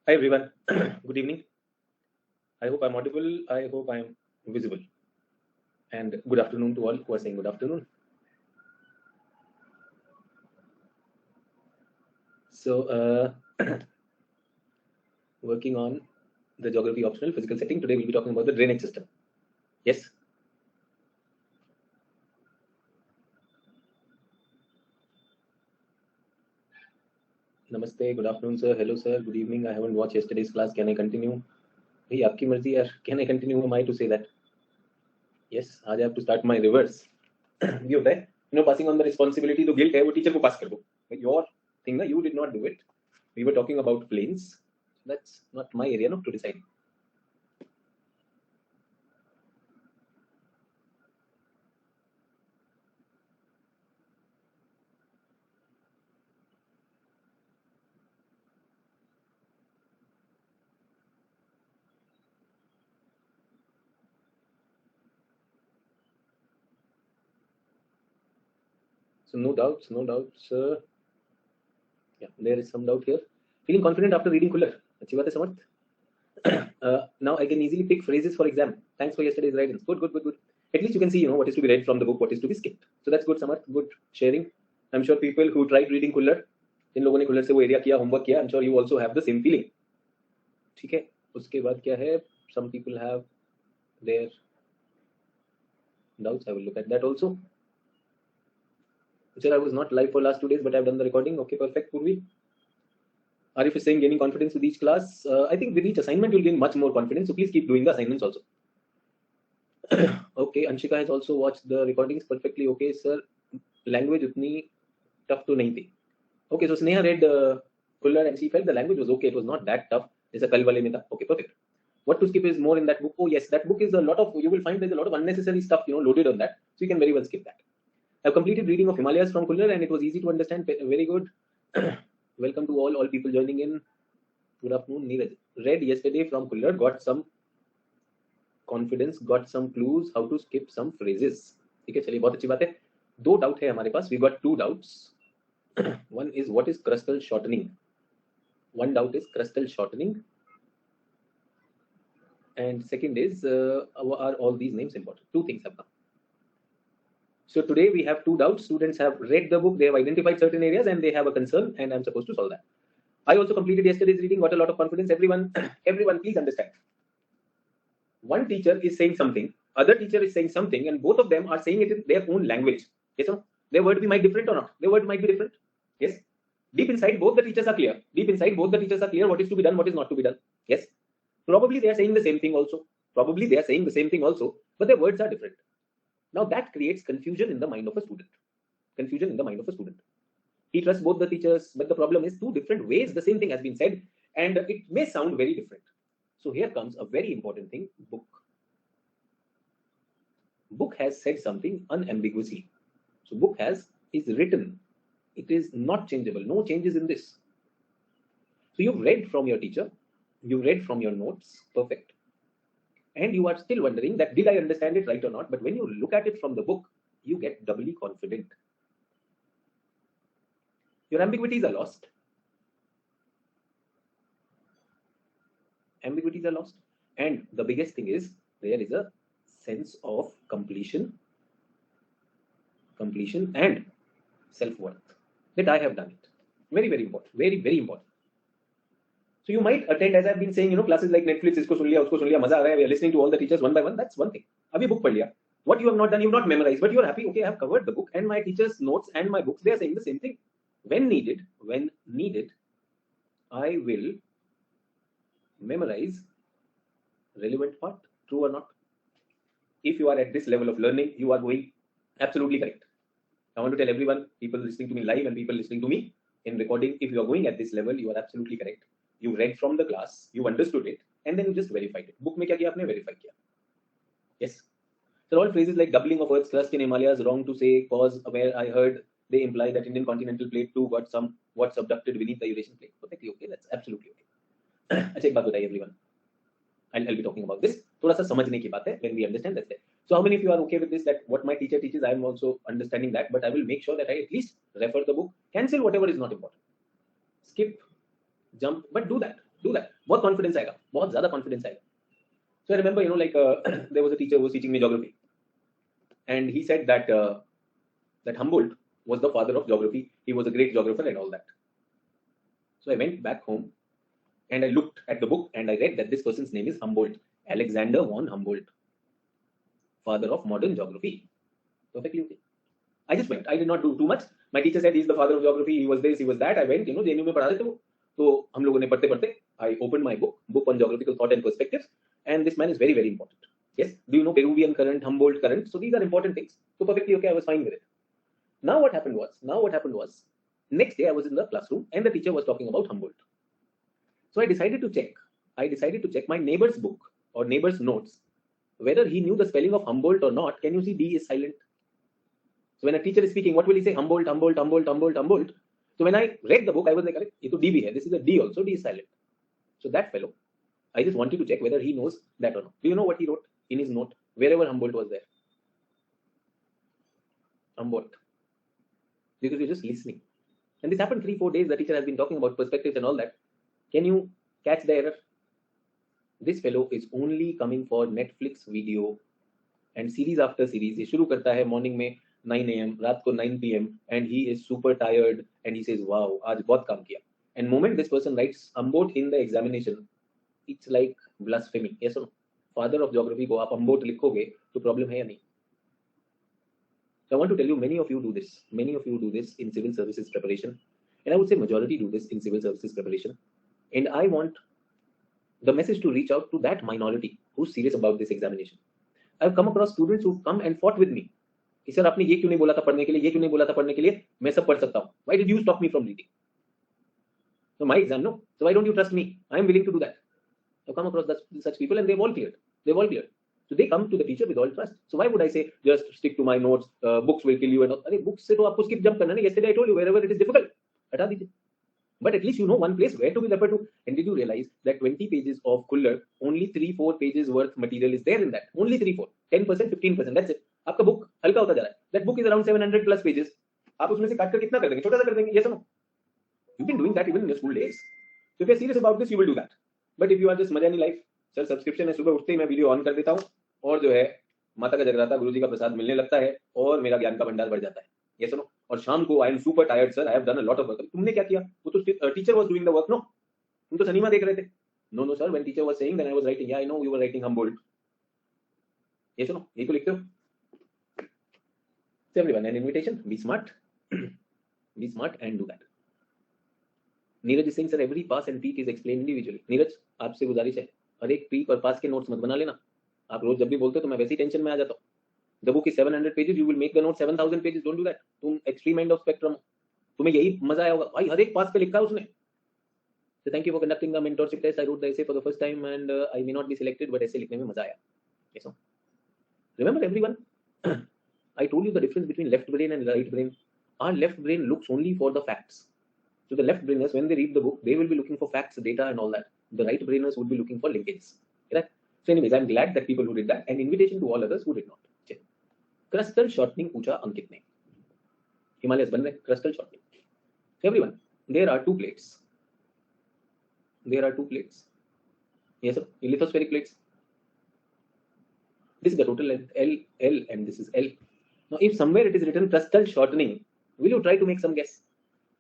Hi everyone. Good evening. I hope I'm audible. I hope I'm visible. And good afternoon to all who are saying good afternoon. So, working on the geography optional physical setting. Today we'll be talking about the drainage system. Yes. Namaste. Good afternoon, sir. Hello, sir. Good evening. I haven't watched yesterday's class. Can I continue? Hey, आपकी मर्जी यार. Can I continue? Who am I to say that? Yes. आज I have to start my reverse. ये होता है. Passing on the responsibility to guilt है वो teacher को pass कर दो. Your thing ना, you did not do it. We were talking about planes. That's not my area, no, to decide. So no doubts, no doubts. Yeah, there is some doubt here. Feeling confident after reading Kuller. अच्छी बात है समर्थ. Now I can easily pick phrases for exam. Thanks for yesterday's guidance. Good, good, good, good. At least you can see, what is to be read from the book, what is to be skipped. So that's good, Samarth. Good sharing. I'm sure people who tried reading Kuller, जिन लोगों ने Kuller से वो area किया, homework किया, I'm sure you also have the same feeling. ठीक है. उसके बाद क्या है? Some people have their doubts. I will look at that also. Sir, I was not live for last 2 days, but I've done the recording. Okay, perfect. Purvi. Arif is saying gaining confidence with each class. I think with each assignment you'll gain much more confidence. So please keep doing the assignments also. Okay, Anshika has also watched the recordings perfectly. Okay, sir. Language utni tough to nahi thi. Okay, so Sneha read Kuller and she felt the language was okay. It was not that tough. Jaisa kal wale mein tha. Okay, perfect. What to skip is more in that book. Oh yes, that book is a lot of. You will find there's a lot of unnecessary stuff loaded on that. So you can very well skip that. I've completed reading of Himalayas from Kuller and it was easy to understand. Very good. Welcome to all people joining in. Good afternoon, Neeraj. Read yesterday from Kuller, got some confidence, got some clues how to skip some phrases. ठीक है, चलिए बहुत अच्छी बात है. दो doubt है हमारे पास. We got two doubts. One is what is crustal shortening. One doubt is crustal shortening. And second is are all these names important? Two things have come. So today we have two doubts. Students have read the book, they have identified certain areas and they have a concern and I'm supposed to solve that. I also completed yesterday's reading, got a lot of confidence. Everyone please understand. One teacher is saying something, other teacher is saying something, and both of them are saying it in their own language. Yes, sir? Their word might be different or not. Their word might be different. Yes. Deep inside, both the teachers are clear. Deep inside, both the teachers are clear what is to be done, what is not to be done. Yes. Probably they are saying the same thing also. Probably they are saying the same thing also, but their words are different. Now that creates confusion in the mind of a student. Confusion in the mind of a student. He trusts both the teachers, but the problem is two different ways the same thing has been said, and it may sound very different. So here comes a very important thing, book. Book has said something unambiguously. So book is written. It is not changeable. No changes in this. So you've read from your teacher, you read from your notes, perfect. And you are still wondering that did I understand it right or not? But when you look at it from the book, you get doubly confident. Your ambiguities are lost. Ambiguities are lost. And the biggest thing is there is a sense of completion and self-worth that I have done it. Very, very important. Very, very important. So you might attend, as I've been saying, classes like Netflix, isko sun liya, usko sun liya, maza aa gaya, we are listening to all the teachers one by one. That's one thing. Abhi book pad liya. What you have not done, you've not memorized, but you're happy. Okay, I have covered the book and my teachers' notes and my books, they are saying the same thing. When needed, I will memorize relevant part. True or not? If you are at this level of learning, you are going absolutely correct. I want to tell everyone, people listening to me live and people listening to me in recording, if you are going at this level, you are absolutely correct. You read from the class, you understood it, and then you just verified it. Book में क्या किया आपने? Verify किया. Yes. So all phrases like doubling of Earth's crust in Himalayas, wrong to say, cause where I heard they imply that Indian continental plate too got some what subducted beneath the Eurasian plate. Perfectly okay. That's absolutely okay. अच्छा एक बात बताइए everyone. I'll be talking about this. थोड़ा सा समझने की बात है. When we understand, that's it. So how many of you are okay with this? That what my teacher teaches, I am also understanding that, but I will make sure that I at least refer the book, cancel whatever is not important, skip, jump, but do that. Do that. बहुत confidence आएगा, बहुत ज़्यादा confidence आएगा. So I remember, there was a teacher who was teaching me geography, and he said that that Humboldt was the father of geography. He was a great geographer and all that. So I went back home and I looked at the book and I read that this person's name is Humboldt, Alexander von Humboldt, father of modern geography. Perfectly okay. I just went. I did not do too much. My teacher said he's the father of geography. He was this, he was that. I went, JNU में पढ़ा रहे थे वो. तो हम लोगों ने पढ़ते पढ़ते, I opened my book on geographical thought and perspectives, and this man is very, very important. Yes. Do you know Peruvian current, Humboldt current? So these are important things. So perfectly okay. I was fine with it. Now what happened was, next day I was in the classroom and the teacher was talking about Humboldt. So I decided to check my neighbor's book or neighbor's notes, whether he knew the spelling of Humboldt or not. Can you see D is silent? So when a teacher is speaking, what will he say? Humboldt, Humboldt, Humboldt, Humboldt, Humboldt. So when I read the book, I was like, ये तो D भी है. This is a D also. D is silent. So that fellow, I just wanted to check whether he knows that or not. Do you know what he wrote in his note? Wherever Humboldt was there. Humboldt. Because you're just listening. And this happened 3-4 days. The teacher has been talking about perspectives and all that. Can you catch the error? This fellow is only coming for Netflix video and series after series. He शुरू करता है morning में 9 a.m. रात को 9 p.m. and he is super tired and he says, wow, आज बहुत काम किया. And moment this person writes Humboldt in the examination, it's like blasphemy. Yes or no? Father of geography को आप Humboldt लिखोगे तो problem है या नहीं? So I want to tell you, many of you do this. Many of you do this in civil services preparation. And I would say majority do this in civil services preparation. And I want the message to reach out to that minority who's serious about this examination. I've come across students who've come and fought with me. कि sir आपने ये क्यों नहीं बोला था पढ़ने के लिए, ये क्यों नहीं बोला था पढ़ने के लिए, मैं सब पढ़ सकता हूँ. Why did you stop me from reading? So my exam, no. So why don't you trust me? I am willing to do that. I've come across such people and they've all cleared. So they come to the teacher with all trust. So why would I say just stick to my notes? Books will kill you and all. अरे books से तो आपको skip jump करना नहीं. Yesterday I told you wherever it is difficult, हटा दीजिए. But at least you know one place where to be referred to. And did you realize that 20 pages of Kuller, only 3-4 pages worth material is there in that? Only 3-4, 10%, 15%. That's it. आपका book हल्का होता जा रहा है. That book is around 700 plus pages. आप उसमें से काट कर कितना कर देंगे? छोटा सा कर देंगे. Yes or no? You've been doing that even in your school days. So if you're serious about this, you will do that. But if you are just मजा नहीं life, सर सब्सक्रिप्शन है, सुबह उठते ही मैं वीडियो ऑन कर देता हूँ और जो है माता का जगराता, गुरुजी का प्रसाद मिलने लगता है और मेरा ज्ञान का भंडार बढ़ जाता है. ये सुनो. और शाम को I am super tired sir, I have done a lot of work. तुमने क्या किया? वो तो teacher was doing the work. No, तुम तो सिनेमा देख रहे थे. No sir, when teacher was saying then I was writing. Yeah I know you were writing Humboldt. ये सुनो, ये तो लिखते हो. So everyone, an invitation, be smart. Be smart and do that. Neeraj is saying sir every pass and peak is explained individually. Neeraj, आपसे गुजारिश है, हर एक पीक और पास के नोट्स मत बना लेना. आप रोज जब भी बोलते हो तो मैं वैसे ही टेंशन में आ जाता हूँ. The book is 700 pages, you will make the note 7000 pages. Don't do that. तुम extreme end of spectrum. तुम्हें यही मजा आया होगा. भाई हर एक पास पे लिखा है उसने. So thank you for conducting the mentorship test. I wrote the essay for the first time and I may not be selected, but essay लिखने में मजा आया. Yes, no? Remember everyone, I told you the difference between left brain and right brain. Our left brain looks only for the facts. So the left brainers, when they read the book, they will be looking for facts, data and all that. The right brainers would be looking for linkages. Right? So anyways, I'm glad that people who did that, and invitation to all others who did not. Crustal shortening पूछा अंकित ने. Himalayas बन रहे crustal shortening. So everyone, there are two plates. Yes sir, lithospheric plates. This is the total length L, and this is L. Now if somewhere it is written crustal shortening, will you try to make some guess?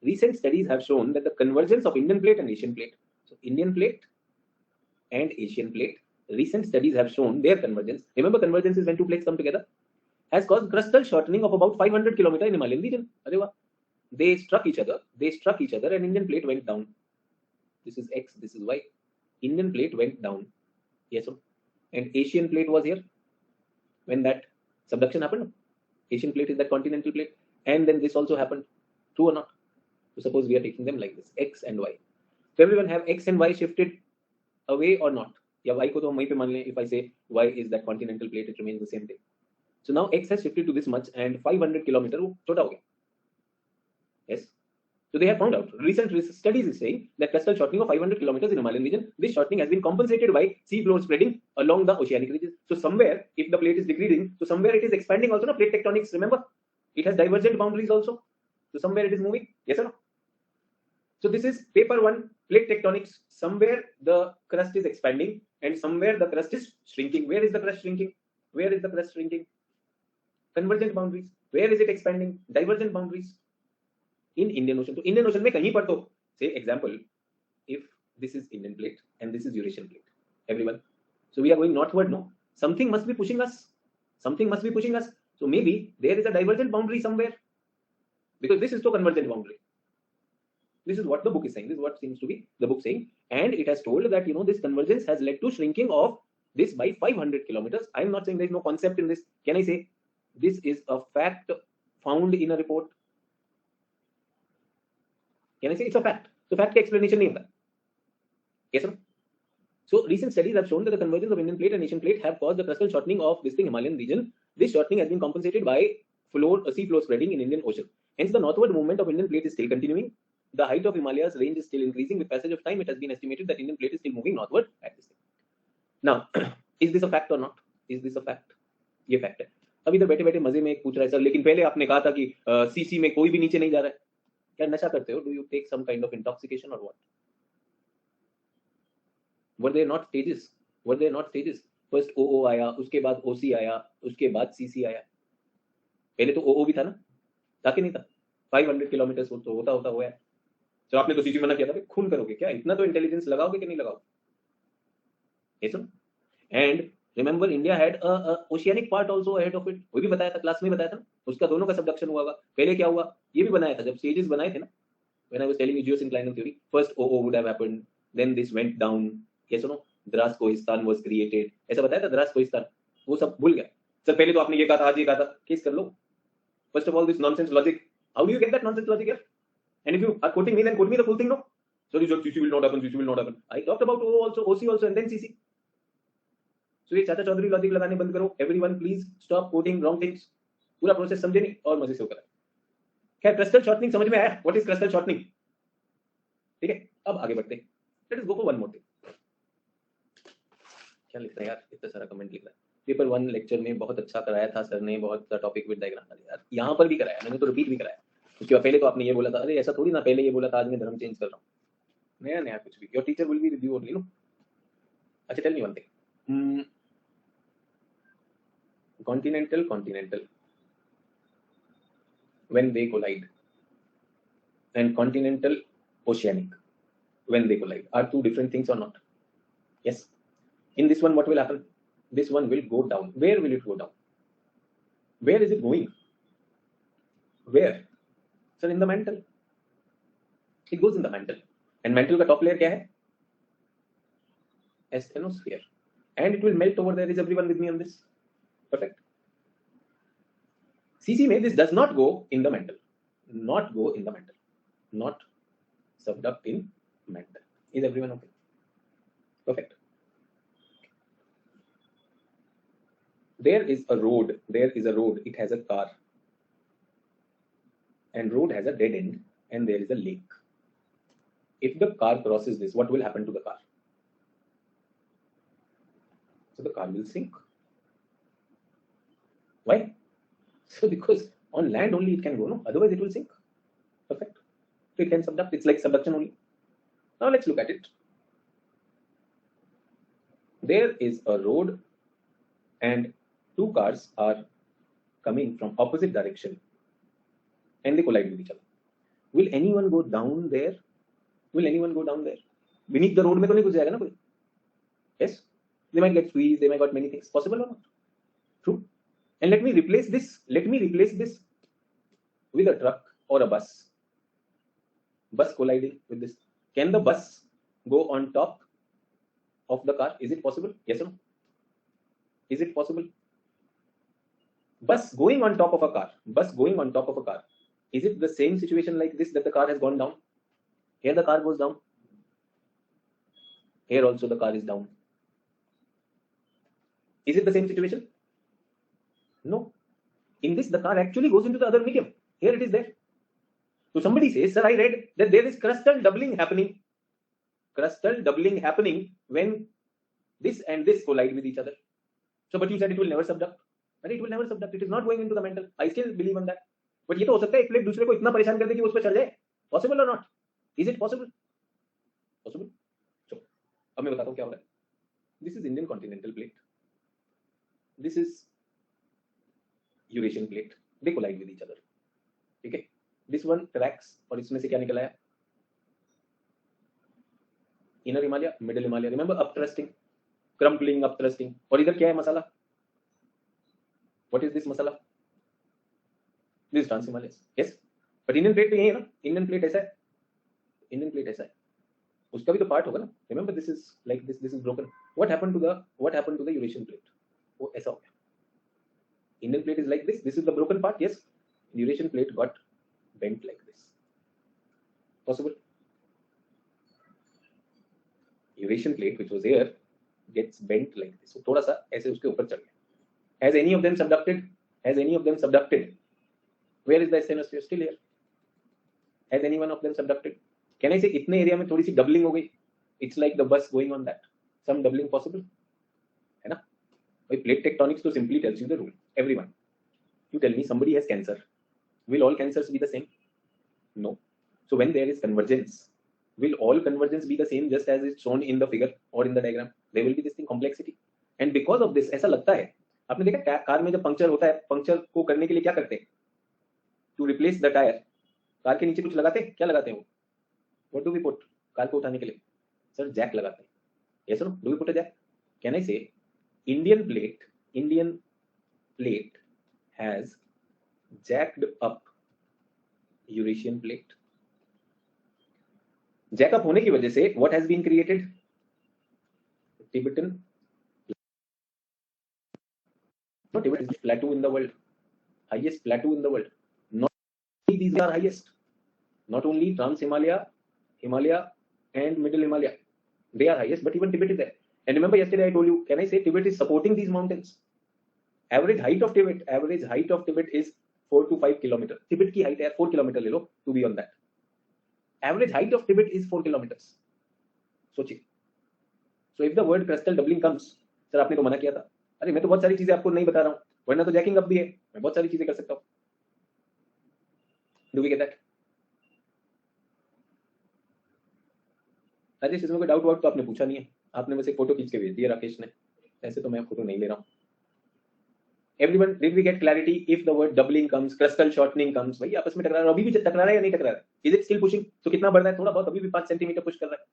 Recent studies have shown that the convergence of Indian plate and Asian plate. So Indian plate and Asian plate. Recent studies have shown their convergence. Remember, convergence is when two plates come together. Has caused crustal shortening of about 500 kilometers in Himalayan region. They struck each other, and Indian plate went down. This is X, this is Y. Indian plate went down. Yes, sir. And Asian plate was here when that subduction happened. Asian plate is that continental plate, and then this also happened. True or not? So suppose we are taking them like this, X and Y. So everyone have X and Y shifted away or not? Yeah, Y को तो हम वहीं पे मान लें. If I say Y is that continental plate, it remains the same thing. So now X has shifted to this much and 500 kilometer वो छोटा हो गया. Yes. So they have found out. Recent studies is saying that crustal shortening of 500 kilometers in Himalayan region. This shortening has been compensated by sea floor spreading along the oceanic ridges. So somewhere, if the plate is decreasing, so somewhere it is expanding also. No, plate tectonics. Remember, it has divergent boundaries also. So somewhere it is moving. Yes or no? So this is paper 1, plate tectonics. Somewhere the crust is expanding and somewhere the crust is shrinking. Where is the crust shrinking? Where is the crust shrinking? Convergent boundaries. Where is it expanding? Divergent boundaries. In Indian Ocean. So Indian Ocean में कहीं पर तो, say example, if this is Indian plate and this is Eurasian plate, everyone. So we are going northward, no? Something must be pushing us. Something must be pushing us. So maybe there is a divergent boundary somewhere, because this is the convergent boundary. This is what the book is saying. This is what seems to be the book saying, and it has told that this convergence has led to shrinking of this by 500 kilometers. I am not saying there is no concept in this. Can I say this is a fact found in a report? Can I say it's a fact? So fact का explanation नहीं होता. Yes or no? So recent studies have shown that the convergence of Indian plate and Asian plate have caused the crustal shortening of this Himalayan region. This shortening has been compensated by sea floor spreading in Indian Ocean. Hence, the northward movement of Indian plate is still continuing. The height of Himalayas range is still increasing with passage of time. It has been estimated that Indian plate is still moving northward at this time. Now, is this a fact or not? Is this a fact? ये fact है. अब इधर बैठे बैठे मजे में एक पूछ रहा है सर, लेकिन पहले आपने कहा था कि सीसी में कोई भी नीचे नहीं जा रहा है. क्या नशा करते हो? Do you take some kind of intoxication or what? Were there not stages? Were there not stages? First OO आया, उसके बाद OC आया, उसके बाद CC आया. पहले तो OO भी था ना? था कि नहीं था? 500 किलोमीटर तो होता हुआ है. तो आपने तो सीसी मना किया था, खून करोगे क्या? इतना तो इंटेलिजेंस लगाओगे कि नहीं लगाओगे? Yes, sir. And remember, India had a oceanic part also ahead of it. वो भी बताया था, क्लास में बताया था ना, उसका दोनों का सबडक्शन हुआ होगा. पहले क्या हुआ ये भी बनाया था जब स्टेजेस बनाए थे ना. When I was telling you geosynclinal theory, first OO would have happened, then this went down. Yes or no? Dras Kohistan was created. ऐसा बताया था द्रास कोहिस्तान. वो सब भूल गया. सर पहले तो आपने ये कहा था, आज ये कहा था. केस कर लो. First of all, this nonsense logic. How do you get that nonsense logic here? And if you are quoting me, then quote me the full thing, no? Sorry, CC will not happen. CC will not happen. I talked about OO also, OC also, and then CC. So ये चाचा Chaudhary logic लगाने बंद करो. Everyone, please stop quoting wrong things. पूरा process समझे नहीं और मजे से होकर. खैर, crustal shortening समझ में आया? What is crustal shortening? ठीक है, अब आगे बढ़ते हैं. Let us go for one more thing. क्या लिख रहा है यार? इतना सारा कमेंट लिख रहा है. पेपर 1 लेक्चर में बहुत अच्छा कराया था सर ने, बहुत सा टॉपिक विद डायग्राम यार. यहाँ पर भी कराया, मैंने तो रिपीट भी कराया. उसके बाद पहले तो आपने ये बोला था, अरे ऐसा थोड़ी ना, पहले ये बोला था, आज मैं धर्म चेंज कर रहा हूँ. नया नया कुछ भी. Your teacher will be with you only, no? अच्छा, tell me one thing. Continental when they collide and continental oceanic when they collide are two different things or not? Yes. In this one, what will happen? This one will go down. Where will it go down? Where is it going? Where? Sir, in the mantle. It goes in the mantle. And mantle का top layer क्या है? Asthenosphere. And it will melt over there. Is everyone with me on this? Perfect. CC में this does not go in the mantle. Not go in the mantle. Not subduct in mantle. Is everyone okay? Perfect. There is a road. There is a road. It has a car. And road has a dead end. And there is a lake. If the car crosses this, what will happen to the car? So the car will sink. Why? So because on land only it can go, no? Otherwise it will sink. Perfect. So it can subduct. It's like subduction only. Now let's look at it. There is a road and two cars are coming from opposite direction and they collide with each other. Will anyone go down there? Will anyone go down there? Beneath the road में तो नहीं घुस जाएगा ना कोई? Yes. They might get squeezed. They might got many things. Possible or not? True. And let me replace this with a truck or a bus. Bus colliding with this. Can the bus go on top of the car? Is it possible? Yes or no? Is it possible? Bus going on top of a car. Bus going on top of a car. Is it the same situation like this, that the car has gone down? Here the car goes down. Here also the car is down. Is it the same situation? No. In this, the car actually goes into the other medium. Here it is there. So somebody says, sir, I read that there is crustal doubling happening. Crustal doubling happening when this and this collide with each other. So, but you said it will never subduct. But it will never subduct. It is not going into the mantle. I still believe on that. But ये तो हो सकता है एक plate दूसरे को इतना परेशान कर दे कि वो उस पर चढ़ जाए. Possible or not? Is it possible? Possible. चलो अब मैं बताता हूँ क्या हो रहा है. This is Indian continental plate, this is Eurasian plate, they collide with each other. ठीक है, दिस वन ट्रैक्स और इसमें से क्या निकल आया? Inner Himalaya, middle Himalaya. Remember up thrusting, crumpling, up thrusting. और इधर क्या है masala? What is this masala? This trans Himalaya. Yes, but Indian plate तो यही है ना. इंडियन प्लेट ऐसा है, इंडियन प्लेट ऐसा है, उसका भी तो पार्ट होगा ना. Remember this is like this is broken. What happened to the Eurasian plate? वो ऐसा हो गया. Indian plate is like this is the broken part. Yes, Eurasian plate got bent like this. Possible? Eurasian plate which was here gets bent like this. So थोड़ा सा ऐसे उसके ऊपर चढ़ गया. Has any of them subducted? Has any of them subducted? Where is the asthenosphere? Still here. Has any one of them subducted? Can I say इतने area में थोड़ी सी डबलिंग हो गई? It's like the bus going on that. Some doubling possible? है ना? भाई plate tectonics तो simply tells you the rule. Everyone. You tell me somebody has cancer. Will all cancers be the same? No. So when there is convergence, will all convergence be the same just as it's shown in the figure or in the diagram? There will be this thing complexity. And because of this, ऐसा लगता है, आपने देखा car में जब puncture होता है, puncture को करने के लिए क्या करते हैं? To replace the tire, car के नीचे कुछ लगाते हैं. क्या लगाते हैं वो? What do we put? Car को उठाने के लिए सर जैक लगाते हैं. Yes or no? Do we put a jack? Can I say Indian plate has jacked up Eurasian plate. Jack up होने की वजह से what has been created? Tibetan. No, Tibet is the plateau in the world, highest plateau in the world. Not only these are highest, not only Trans Himalaya, Himalaya and Middle Himalaya, they are highest, but even Tibet is there. And remember yesterday I told you, can I say Tibet is supporting these mountains? Average height of Tibet is 4 to 5 kilometers. Tibet की height है 4 kilometers ले लो to be on that. Average height of Tibet is 4 kilometers. सोचिए. So if the word crustal doubling comes, sir आपने तो मना किया था. अरे मैं तो बहुत सारी चीजें आपको नहीं बता रहा हूँ, वरना तो जैकिंग अप भी है, मैं बहुत सारी चीजें कर सकता हूँ. Do we get that? Rajesh इसमें कोई डाउट वाउट तो आपने पूछा नहीं है, आपने बस एक फोटो खींच के भेज दिया राकेश ने. ऐसे तो मैं फोटो नहीं ले रहा हूँ. Everyone, did we get clarity? If the word doubling comes, crustal shortening comes, भाई आपस में टकरा रहा है, अभी भी टकरा रहा है या नहीं टकरा रहा है? Is it still pushing? तो कितना बढ़ रहा है? थोड़ा बहुत, अभी भी 5 सेंटीमीटर पुश कर रहा है.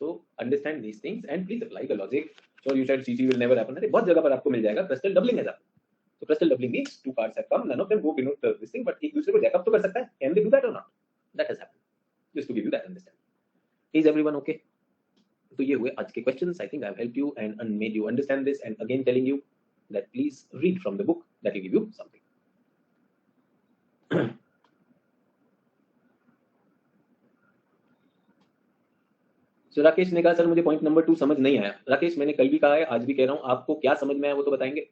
So understand these things and please apply the logic. So you said CC will never happen. अरे बहुत जगह पर आपको मिल जाएगा crustal doubling है. So crustal doubling means 2 parts have come, none of them go beneath this thing, but एक दूसरे को jack up तो कर सकता है. Can they do that or not? That has happened. Just to give you that understanding. Is everyone okay? तो ये हुए आज के questions. I think I have helped you and made you understand this, and again telling you that please read from the book, that will give you something. So Rakesh ने कहा sir मुझे point number 2 समझ नहीं आया. राकेश मैंने कल भी कहा है, आज भी कह रहा हूं, आपको क्या समझ में आया वो तो बताएंगे.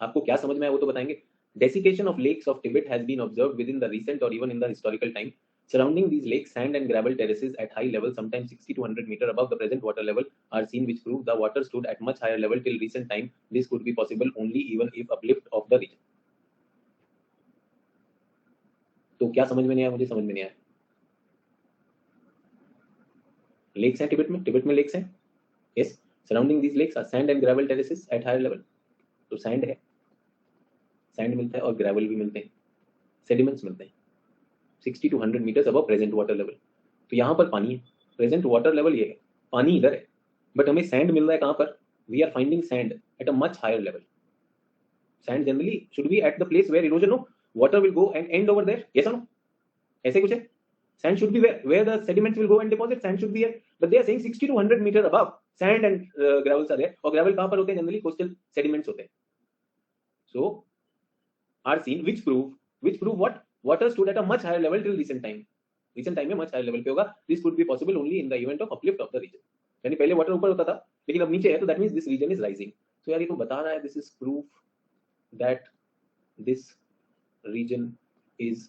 आपको क्या समझ में आया वो तो बताएंगे. Desiccation of lakes of Tibet has been observed within the recent or even in the historical time. Surrounding these lakes, sand and gravel terraces at high level, sometimes 60 to 100 meters above the present water level, are seen, which prove the water stood at much higher level till recent time. This could be possible only even if uplift of the region. तो क्या समझ में नहीं आया? मुझे समझ में नहीं आया. लेक्स हैं टिबेट में लेक्स हैं. Yes, surrounding these lakes are sand and gravel terraces at higher level. तो सैंड है, सैंड मिलता है और ग्रेवल भी मिलते हैं, सेडिमेंट्स मिलते हैं 60 to 100 meters above present water level. तो यहाँ पर पानी है, प्रेजेंट वाटर लेवल ये है, पानी इधर है, बट हमें सैंड मिल रहा है कहाँ पर? We are finding sand at a much higher level. Sand generally should be at the place where erosion हो, water will go and and over there. Yes और नो? ऐसे कुछ है. Sand should be where the sediments will go and deposit. Sand should be here, but they are saying 60 to 100 meters above. Sand and gravels are there. और gravel कहाँ पर होते हैं? Generally coastal sediments होते हैं. So are seen, which prove what? Water stood at a much higher level till recent time. Recent time में much higher level पे होगा. This could be possible only in the event of uplift of the region. यानी पहले water ऊपर होता था, लेकिन अब नीचे है, तो that means this region is rising. So यार ये तो बता रहा है, this is proof that this region is.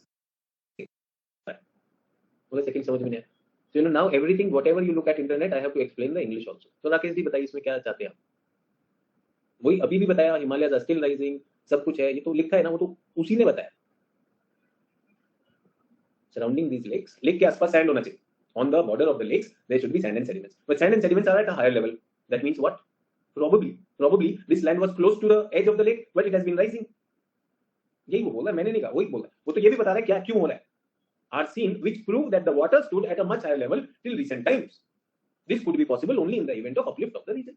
मुझे सेकंड समझ में नहीं आया. So you know now everything whatever you look at internet I have to explain the English also. तो राकेश जी बताइए इसमें क्या चाहते हैं आप? वही अभी भी बताया, हिमालयस आर स्टिल राइजिंग, सब कुछ है, ये तो लिखा है ना, वो तो उसी ने बताया. surrounding these lakes, lake के आसपास sand होना चाहिए. On the border of the lakes, there should be sand and sediments. But sand and sediments are at a higher level. That means what? Probably this land was close to the edge of the lake, but it has been rising. यही वो बोल रहा है, मैंने नहीं कहा, वही बोल रहा है. वो तो ये भी बता रहा है क्या क्यों हो रहा है. Are seen which prove that the water stood at a much higher level till recent times. This could be possible only in the event of uplift of the region.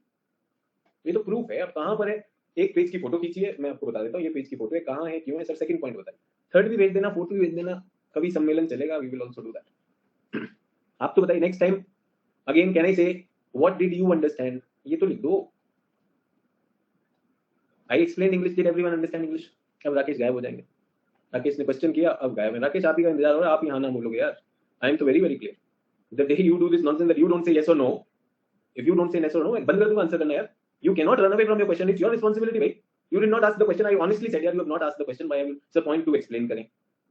ये तो प्रूफ है. अब कहां पर है? एक पेज की photo खींचिए, मैं आपको बता देता हूं ये पेज की फोटो है, कहां है, क्यों है, सर सेकंड पॉइंट बताइए. थर्ड भी भेज देना, फोर्थ भी भेज देना, कभी सम्मेलन चलेगा, we will also do that. आप तो बताइए next time. Again can I say what did you understand? ये तो लिख दो. I explain English, did everyone understand English? अब राकेश गायब हो जाएंगे. राकेश ने क्वेश्चन किया, अब गायब है. राकेश आप ही का इंतजार हो रहा है, आप ही हाँ ना बोलोगे यार. आई एम तो very very clear. The day you do this nonsense that you don't say yes और no, if you don't say yes और नो, बंद कर दूंगा आंसर करना यार. You can not run away from your question, it's your responsibility भाई. You did not ask the question. I honestly said, you have not asked the question. Why have you? Sir, point to explain. करें.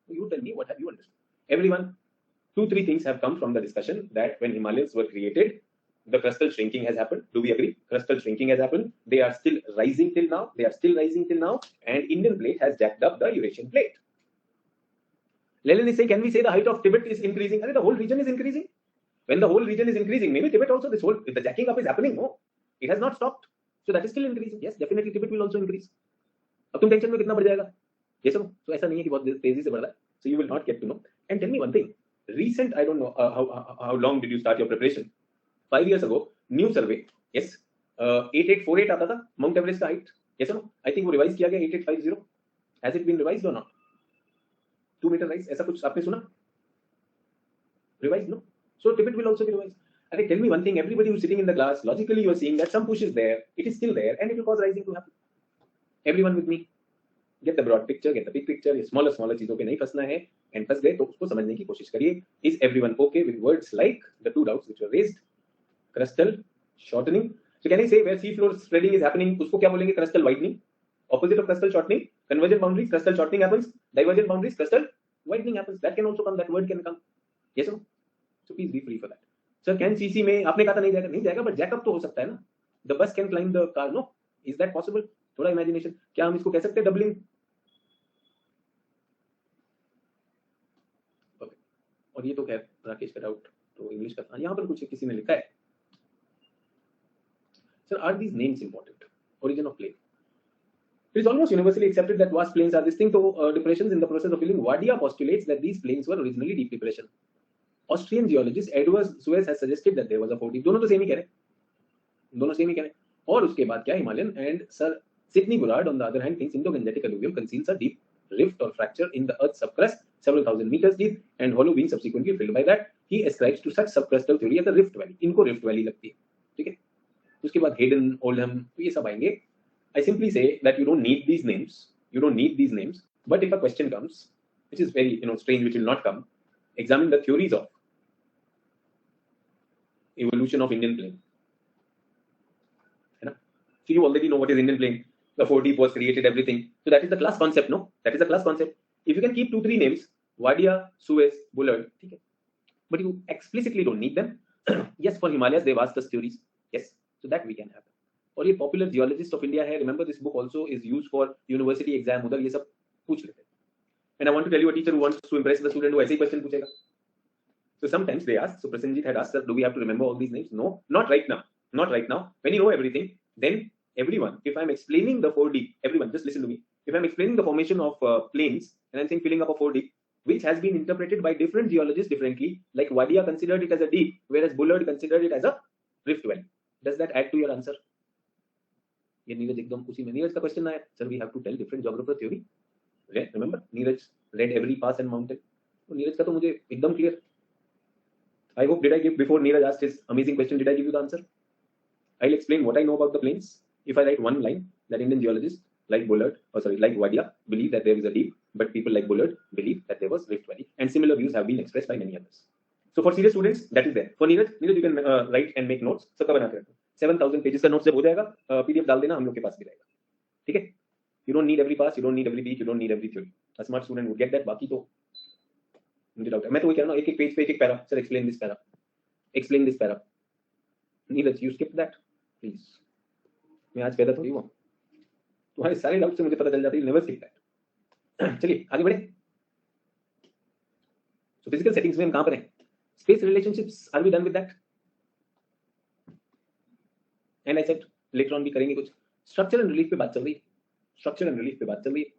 You tell me what have you understood. Everyone, 2-3 things have come from the discussion that when Himalayas were created, the crustal shrinking has happened. Do we agree? Crustal shrinking has happened. They are still rising till now. And Indian plate has jacked up the Eurasian plate. Lenin is saying, can we say the height of Tibet is increasing? I mean, the whole region is increasing. When the whole region is increasing, maybe Tibet also, the jacking up is happening. No, it has not stopped. So that is still increasing. Yes, definitely Tibet will also increase. अब तुम tension में कितना बढ़ जाएगा ये सब. तो ऐसा नहीं है कि बहुत तेजी से बढ़ रहा है. So you will not get to know. And tell me one thing. Recent, I don't know how long did you start your preparation? 5 years ago, new survey. Yes, 8848 आता था Mount Everest का height. Yes or no? I think वो revise किया गया 8850. Has it been revised or not? 2 meter rise. ऐसा कुछ आपने सुना? Revised, no. So Tibet will also be revised. I think, tell me one thing. Everybody who's sitting in the class, logically you are seeing that some push is there. It is still there, and it will cause rising to happen. Everyone with me. Get the broad picture, get the big picture. ये smaller चीजों पे नहीं फंसना है. And फंस गए तो उसको समझने की कोशिश करिए. Is everyone okay with words like the 2 doubts which were raised? Crustal shortening. So can I say where sea floor spreading is happening? उसको क्या बोलेंगे? Crustal widening. Opposite of crustal shortening, convergent boundaries, crustal shortening happens. Divergent boundaries, crustal widening happens. That can also come. That word can come. Yes or no? So please be free for that. Sir, can CC में आपने कहा था नहीं जाएगा, but jack up तो हो सकता है ना. The bus can climb the car, no? Is that possible? थोड़ा इमेजिनेशन. क्या हम इसको कह सकते हैं डबलिंग? और ये तो खैर राकेश का डाउट तो इंग्लिश का था. यहाँ पर कुछ किसी ने लिखा है. Sir, are these names important? Origin of plane. It is almost universally accepted that vast plains are distinct depressions in the process of filling. Wadia postulates that these plains were originally deep depression. Austrian geologist Edward Suez has suggested that there was a 40. दोनों तो same ही कह रहे. और उसके बाद क्या Himalayan and Sir Sidney Bullard on the other hand thinks Indo-Gangetic alluvium conceals a deep rift or fracture in the Earth's subcrust several thousand meters deep and hollow being subsequently filled by that. He ascribes to such subcrustal theory as the Rift Valley. इनको Rift Valley लगती है. ठीक है. उसके बाद Hayden, Oldham, तो ये सब आएंगे. I simply say that you don't need these names. But if a question comes, which is very strange, which will not come, examine the theories of evolution of Indian plane. So you already know what is Indian plane. The 4D was created, everything. So that is the class concept, no? That is the class concept. If you can keep 2-3 names, Wadia, Suez, Bullard, okay. But you explicitly don't need them. Yes, for Himalayas, they've asked us theories. Yes, so that we can have. और ये popular geologist of India है. Remember, this book also is used for university exam. उधर ये सब पूछ लेते हैं. And I want to tell you a teacher who wants to impress the student, who ऐसे ही question पूछेगा. So sometimes they ask. So Prasenjit had asked, sir, do we have to remember all these names? No, not right now. When you know everything, then everyone, if I'm explaining the 4D, everyone, just listen to me. If I'm explaining the formation of plains, and I'm saying filling up a 4D, which has been interpreted by different geologists differently, like Wadia considered it as a deep, whereas Bullard considered it as a rift valley. Does that add to your answer? ये नीरज एकदम उसी में नीरज का question आया. Sir, we have to tell different geographer theory. Remember, Neeraj read every pass and mountain. तो नीरज का तो मुझे एकदम clear. I hope, did I give, before Neeraj asked his amazing question, did I give you the answer? I'll explain what I know about the plains. If I write one line, that Indian geologists like Wadia believe that there is a deep, but people like Bullard believe that there was Rift Valley, and similar views have been expressed by many others. So for serious students, that is there. For Neeraj, you can write and make notes. सबका बना के रखो. 7,000 pages का notes जब हो जाएगा, PDF डाल देना, हम लोग के पास भी रहेगा. ठीक है? You don't need every pass, you don't need every peak, you don't need every theory. A smart student would get that. बाकी तो मुझे डाउट है. मैं तो वही कह रहा हूँ, एक पेज पे एक para. Sir explain this para. Neeraj, you skip that, please. मैं आज पैदा थोड़ी हुआ. तुम्हारे सारे डाउट से मुझे पता चल जाता है. You never skip that. चलिए आगे बढ़े. So physical settings में हम कहाँ पर हैं? Space relationships, are we done with that? And I said later on भी करेंगे कुछ. Structure and relief पे बात चल रही है. Structure and relief पे बात चल रही है.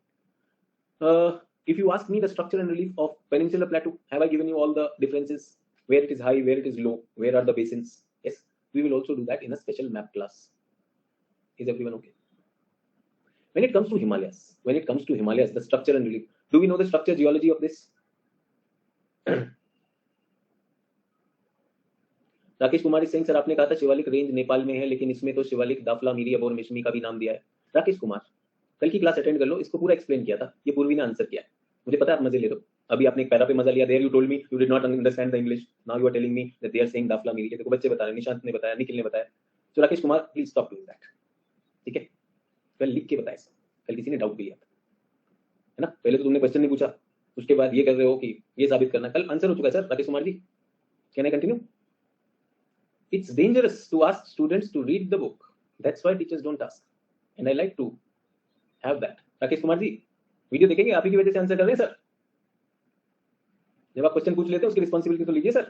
If you ask me the structure and relief of Peninsular Plateau, have I given you all the differences? Where it is high, where it is low, where are the basins? Yes, we will also do that in a special map class. Is everyone okay? When it comes to Himalayas, the structure and relief. Do we know the structure geology of this? Rakesh Kumar Singh sir, आपने कहा था Shivalik range Nepal में है, लेकिन इसमें तो शिवालिक दाफला, मीरी, अबोर, मिश्मी का भी नाम दिया है. राकेश कुमार, कल की क्लास अटेंड कर लो, इसको पूरा एक्सप्लेन किया था, ये पूर्वी ने आंसर किया है. मुझे पता है आप मजे ले रहे हो. अभी आपने एक पैरा पे मजा लिया. There you told me you did not understand the English. Now you are telling me that they are saying Dafla, Miri. देखो बच्चे बता रहे हैं, निशांत ने बताया, निखिल ने बताया. तो Rakesh Kumar please stop doing that. ठीक है, कल लिख के बताया. कल किसी ने डाउट भी लिया था, है ना. पहले तो तुमने क्वेश्चन नहीं पूछा, उसके बाद ये कर रहे हो कि ये साबित करना. कल आंसर हो चुका है sir. Rakesh Kumar ji, can I continue? It's dangerous to ask students to read the book. That's why teachers don't ask. And I like to have that. Rakesh Kumar ji, video देखेंगे, आप ही की वजह से आंसर कर रहे हैं सर. जब आप क्वेश्चन पूछ लेते हैं उसकी रिस्पॉन्सिबिलिटी तो लीजिए सर.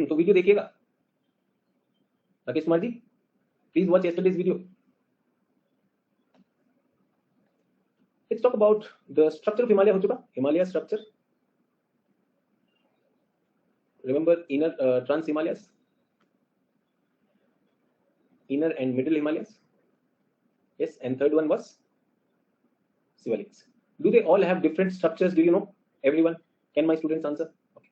तो वीडियो देखिएगा. Rakesh Kumar ji, please watch yesterday's video. Let's talk about the structure of Himalaya. हो चुका Himalaya structure. Remember inner trans Himalayas, inner and middle Himalayas. Yes, and third one was Sivaliks. Do they all have different structures? Do you know? Everyone, can my students answer? Okay.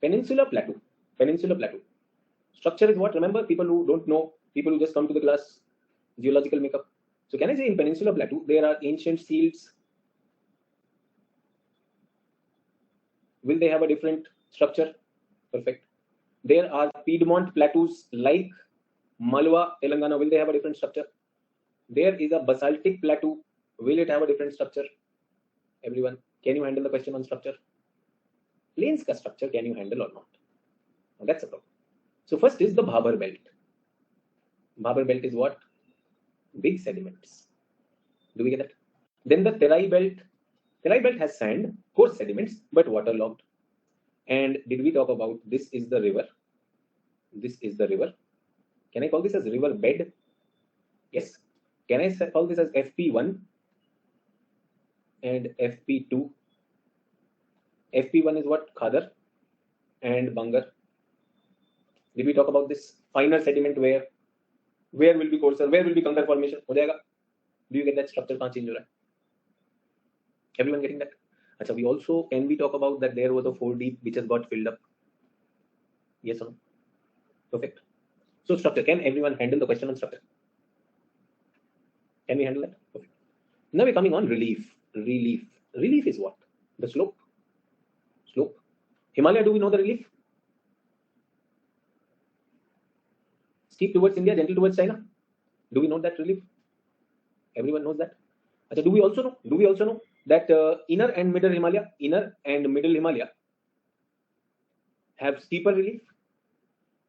Peninsular Plateau. Structure is what? Remember, people who don't know, people who just come to the class, geological makeup. So can I say in Peninsular Plateau there are ancient seals? Will they have a different structure? Perfect. There are Piedmont plateaus like Malwa, Telangana. Will they have a different structure? There is a basaltic plateau. Will it have a different structure? Everyone, can you handle the question on structure? Plains ka structure, can you handle or not? Now that's a problem. So first is the Bhabar belt. Bhabar belt is what? Big sediments. Do we get that? Then the Terai belt. Terai belt has sand, coarse sediments, but waterlogged. And did we talk about this is the river? This is the river. Can I call this as river bed? Yes. Can I call this as FP1 and FP2? FP1 is what? Khadar and Bangar. Did we talk about this? Finer sediment where will be coarser? Where will be Kangar formation? हो जाएगा. Do you get that structure? कहाँ change हो रहा है? Everyone getting that? Achha, we also, can we talk about that there was a 4 deep which has got filled up? Yes or no? Perfect. So structure, can everyone handle the question on structure? Can we handle that? Perfect. Now we're coming on relief. Relief is what? The slope. Himalaya, do we know the relief? Steep towards India, gentle towards China. Do we know that relief? Everyone knows that. Achha, do we also know that inner and middle Himalaya have steeper relief,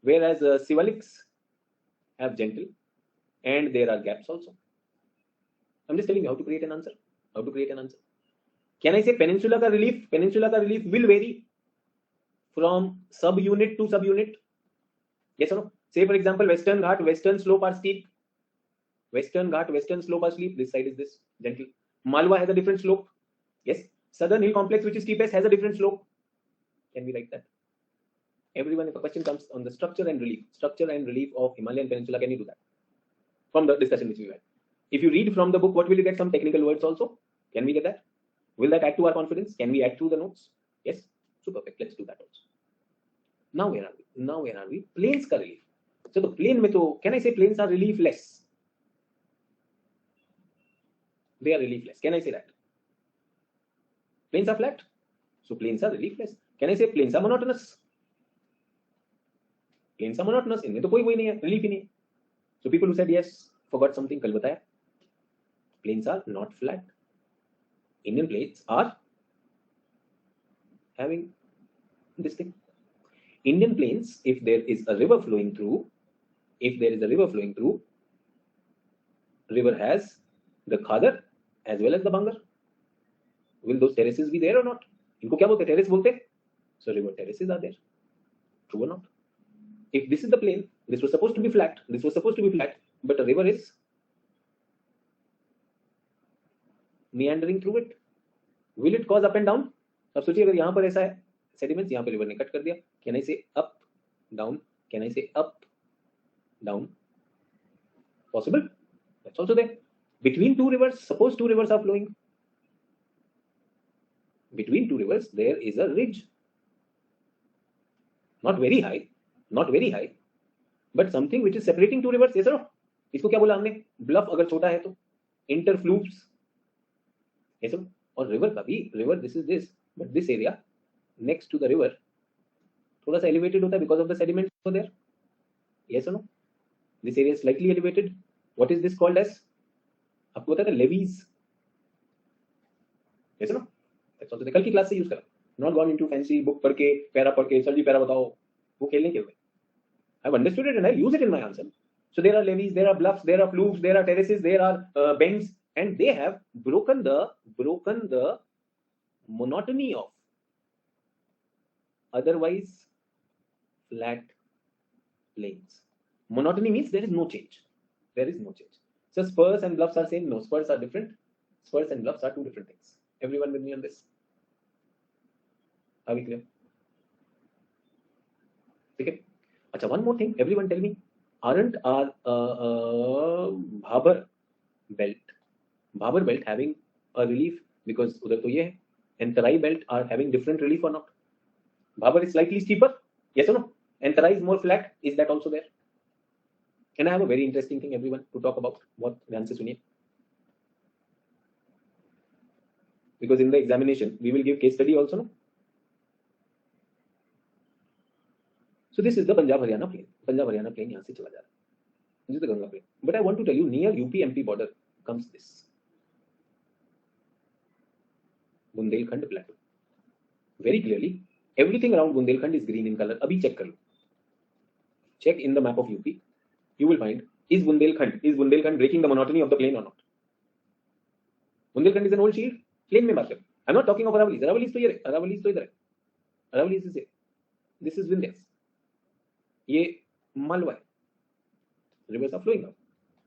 whereas Sivaliks have gentle, and there are gaps also. I'm just telling you how to create an answer. Can I say peninsula ka relief will vary from subunit to subunit? Yes or no? Say for example, Western Ghat, western slope are steep. This side is this, gentle. Malwa has a different slope. Yes. Southern hill complex, which is steepest, has a different slope. Can we write that? Everyone, if a question comes on the structure and relief of Himalayan Peninsula, can you do that? From the discussion which we had. If you read from the book, what will you get? Some technical words also. Can we get that? Will that add to our confidence? Can we add to the notes? Yes. So perfect. Let's do that also. Now where are we? Plains ka relief. So the plain mein to, can I say plains are reliefless? They are reliefless. Can I say that? Plains are flat. So plains are reliefless. Can I say plains are monotonous? Plains are monotonous. इनमें तो कोई वही नहीं है, relief ही नहीं है. So people who said yes forgot something. कल बताया. Plains are not flat. Indian plains are having this thing. Indian plains, if there is a river flowing through, river has the Khadar as well as the Bangar. will those terraces be there or not? इनको क्या बोलते हैं? Terrace बोलते हैं. So river terraces are there. True or not? If this is the plain, this was supposed to be flat. This was supposed to be flat, but a river is meandering through it. Will it cause up and down? अब सोचिए अगर यहाँ पर ऐसा है sediments, यहाँ पे river ने cut कर दिया. Can I say up, down? Can I say up, down? Possible? That's also there. Between two rivers, suppose two rivers are flowing. Between two rivers, there is a ridge. Not very high, not very high, but something which is separating two rivers. Yes or no? इसको क्या बोला हमने? Bluff अगर छोटा है तो interfluves. Yes or no? और river का भी river, this is this, but this area next to the river थोड़ा सा elevated होता है because of the sediments over there. Yes or no? This area is slightly elevated. What is this called as? आपको पता है levees. Yes or no? That's also the कल की class से यूज करा. Not gone into fancy book पढ़ के para पढ़ के सर जी पैरा बताओ वो खेलने के हुए. I've understood it and I'll use it in my answer. So there are levees, there are bluffs, there are fluves, there are terraces, there are bends, and they have broken the monotony of otherwise flat plains. Monotony means there is no change. There is no change. So spurs and bluffs are same. No, spurs are different. Spurs and bluffs are two different things. Everyone with me on this? Are we clear? Okay. Acha, one more thing. Everyone tell me, aren't our Bhabur belt having a relief? Because udhar to ye hai, and Tarai belt are having different relief or not? Bhabur is slightly steeper. Yes or no? And Tarai is more flat. Is that also there? And I have a very interesting thing, everyone, to talk about. What the answer suniye. Because in the examination, we will give case study also, no? So this is the Punjab-Haryana plain. Punjab-Haryana plain यहाँ से चला जा रहा है. This is the Ganga plain. But I want to tell you, near UP-MP border comes this Bundelkhand plateau. Very clearly, everything around Bundelkhand is green in color. अभी check कर लो. Check in the map of UP. You will find, is Bundelkhand breaking the monotony of the plain or not? Bundelkhand is an old shield. Plain में बात कर. I'm not talking of Aravallis. Aravallis तो ये है. Aravallis तो इधर है. Aravallis is here. This is Vindhyas. ये Malwa है. Rivers are flowing now.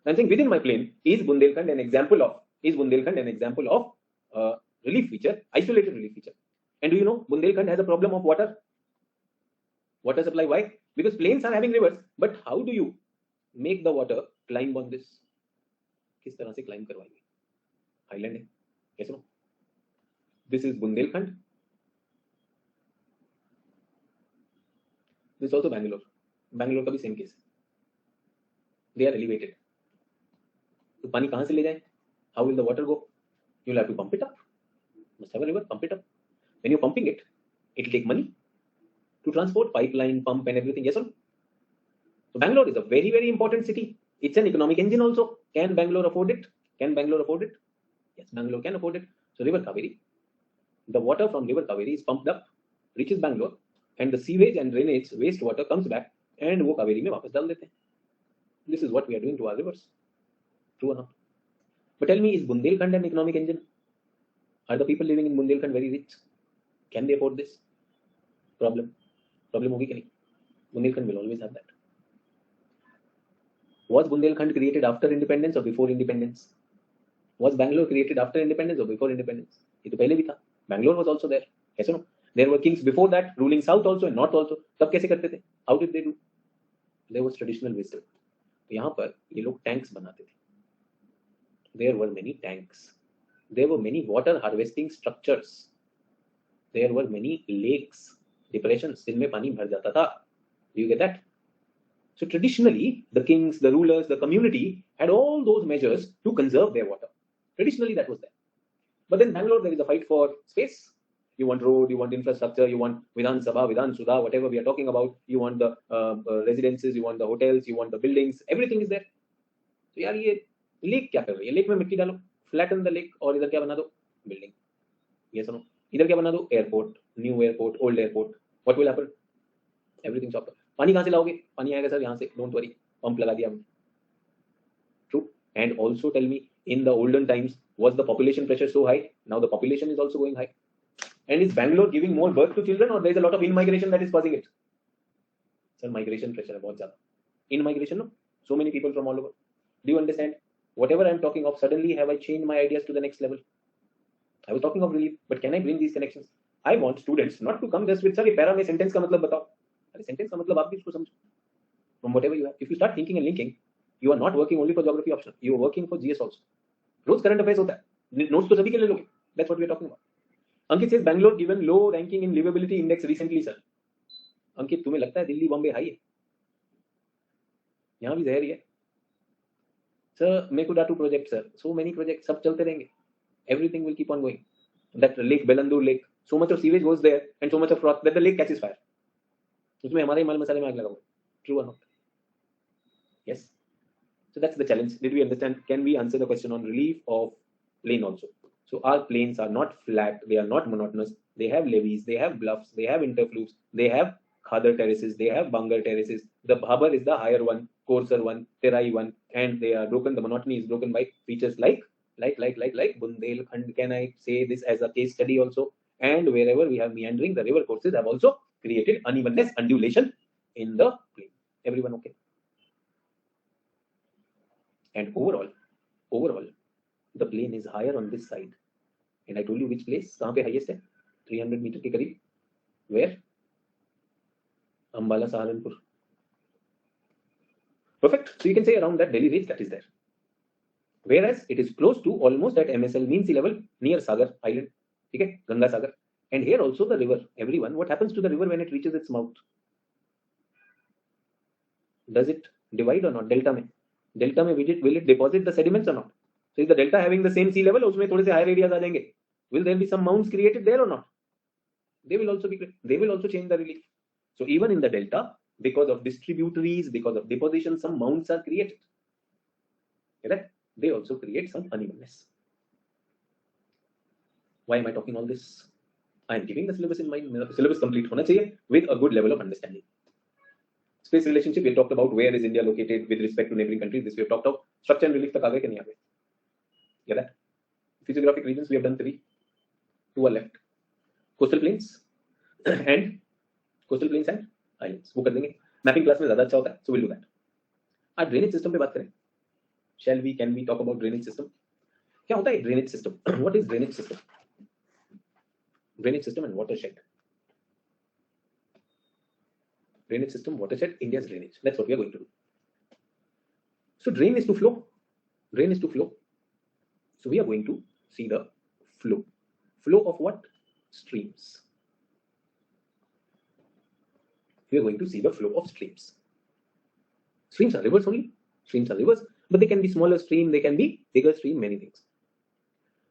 I'm saying within my plain is Bundelkhand an example of relief feature, isolated relief feature. And do you know Bundelkhand has a problem of water supply? Why? Because plains are having rivers, but how do you make the water climb on this? किस तरह से climb करवाएंगे? Highland है. Yes or no? This is Bundelkhand. This is also Bangalore. Bangalore का भी same case. They are elevated. तो पानी कहाँ से ले जाए? How will the water go? You'll have to pump it up. Must have a river, pump it up. When you're pumping it, it'll take money to transport, pipeline, pump, and everything. Yes or no? So Bangalore is a very, very important city. It's an economic engine also. Can Bangalore afford it? Yes, Bangalore can afford it. So River Kaveri, the water from River Kaveri is pumped up, reaches Bangalore, and the sewage and drainage wastewater comes back, and वो Kaveri में वापस डाल देते हैं. This is what we are doing to our rivers. True or not? But tell me, is Bundelkhand an economic engine? Are the people living in Bundelkhand very rich? Can they afford this? Problem होगी कि नहीं? Bundelkhand will always have that. Was Bundelkhand created after independence or before independence? Was Bangalore created after independence or before independence? ये तो पहले भी था. Bangalore was also there. Yes or no? There were kings before that ruling south also and north also. तब कैसे करते थे? How did they do? There was traditional wisdom. तो यहाँ पर ये लोग tanks बनाते थे. There were many tanks. There were many water harvesting structures. There were many lakes, depressions, जिनमें पानी भर जाता था. Do you get that? So traditionally, the kings, the rulers, the community had all those measures to conserve their water. Traditionally, that was there. But then Bangalore, there is a fight for space. You want road, you want infrastructure, you want Vidhan Sabha, Vidhan Sudha, whatever we are talking about. You want the residences, you want the hotels, you want the buildings. Everything is there. So यार ये lake क्या कर रही है? Lake में मिट्टी डालो, flatten the lake और इधर क्या बना दो? Building. Yes or no? इधर क्या बना दो? Airport, new airport, old airport. What will happen? Everything chopped up. पानी कहाँ से लाओगे? पानी आएगा सर यहाँ से. Don't worry. Pump लगा दिया हमने. True. And also tell me, in the olden times, Was the population pressure so high? Now the population is also going high. And is Bangalore giving more birth to children, or there is a lot of in-migration that is causing it? Sir, migration pressure है बहुत ज़्यादा. In-migration, no? So many people from all over. Do you understand? Whatever I am talking of, suddenly have I changed my ideas to the next level? I was talking of relief, but can I bring these connections? I want students not to come just with, sir, ये para में sentence का मतलब बताओ. अरे sentence का मतलब आप भी इसको समझो. From whatever you have, if you start thinking and linking, you are not working only for geography optional. You are working for GS also. Rose current affairs होता है. Notes तो सभी के ले लोगे. That's what we are talking about. Ankit says Bangalore given low ranking in livability index recently, sir. Ankit, तुम्हें लगता है दिल्ली बॉम्बे हाई है? यहाँ भी जहर ही है. Sir, Mekudatu project, sir. So many projects, सब चलते रहेंगे. Everything will keep on going. That lake, Belandur lake, so much of sewage goes there and so much of froth that the lake catches fire. उसमें हमारे माल मसाले में आग लगा हुआ. True or not? Yes. So that's the challenge. Did we understand? Can we answer the question on relief of plain also? So our plains are not flat. They are not monotonous. They have levees. They have bluffs. They have interflutes. They have Khadar terraces. They have Bangar terraces. The Bhabar is the higher one, coarser one, Terai one, and they are broken. The monotony is broken by features like Bundelkhand. Can I say this as a case study also? And wherever we have meandering, the river courses have also created unevenness, undulation in the plain. Everyone okay? And overall, the plain is higher on this side. And I told you which place, कहाँ पे highest है? 300 meter के करीब. Where? Ambala, Saharanpur. Perfect. So you can say around that Delhi ridge that is there. Whereas it is close to almost at MSL mean sea level near Sagar Island. Okay, Ganga Sagar. And here also the river. Everyone, what happens to the river when it reaches its mouth? Does it divide or not? Delta में. Delta में will it deposit the sediments or not? So is the delta having the same sea level? उसमें थोड़े से higher areas आ जाएंगे. Will there be some mounds created there or not? They will also change the relief. So even in the delta, because of distributaries, because of deposition, some mounds are created. Correct? They also create some unevenness. Why am I talking all this? I am giving the syllabus in mind. Syllabus complete होना चाहिए with a good level of understanding. Space relationship, we talked about where is India located with respect to neighboring countries. This we have talked about. Structure and relief तक आ गए कि नहीं आ गए? Get that? Physiographic regions we have done 3. 2 are left. Coastal plains and islands. वो कर देंगे. Mapping class में ज़्यादा अच्छा होता है. So we'll do that. आज drainage system पे बात करें. Can we talk about drainage system? क्या होता है drainage system? What is drainage system? Drainage system and watershed. Drainage system, watershed, India's drainage. That's what we are going to do. So drain is to flow. Drain is to flow. So we are going to see the flow. Flow of what? Streams. We are going to see the flow of streams. Streams are rivers only. Streams are rivers, but they can be smaller stream, they can be bigger stream, many things.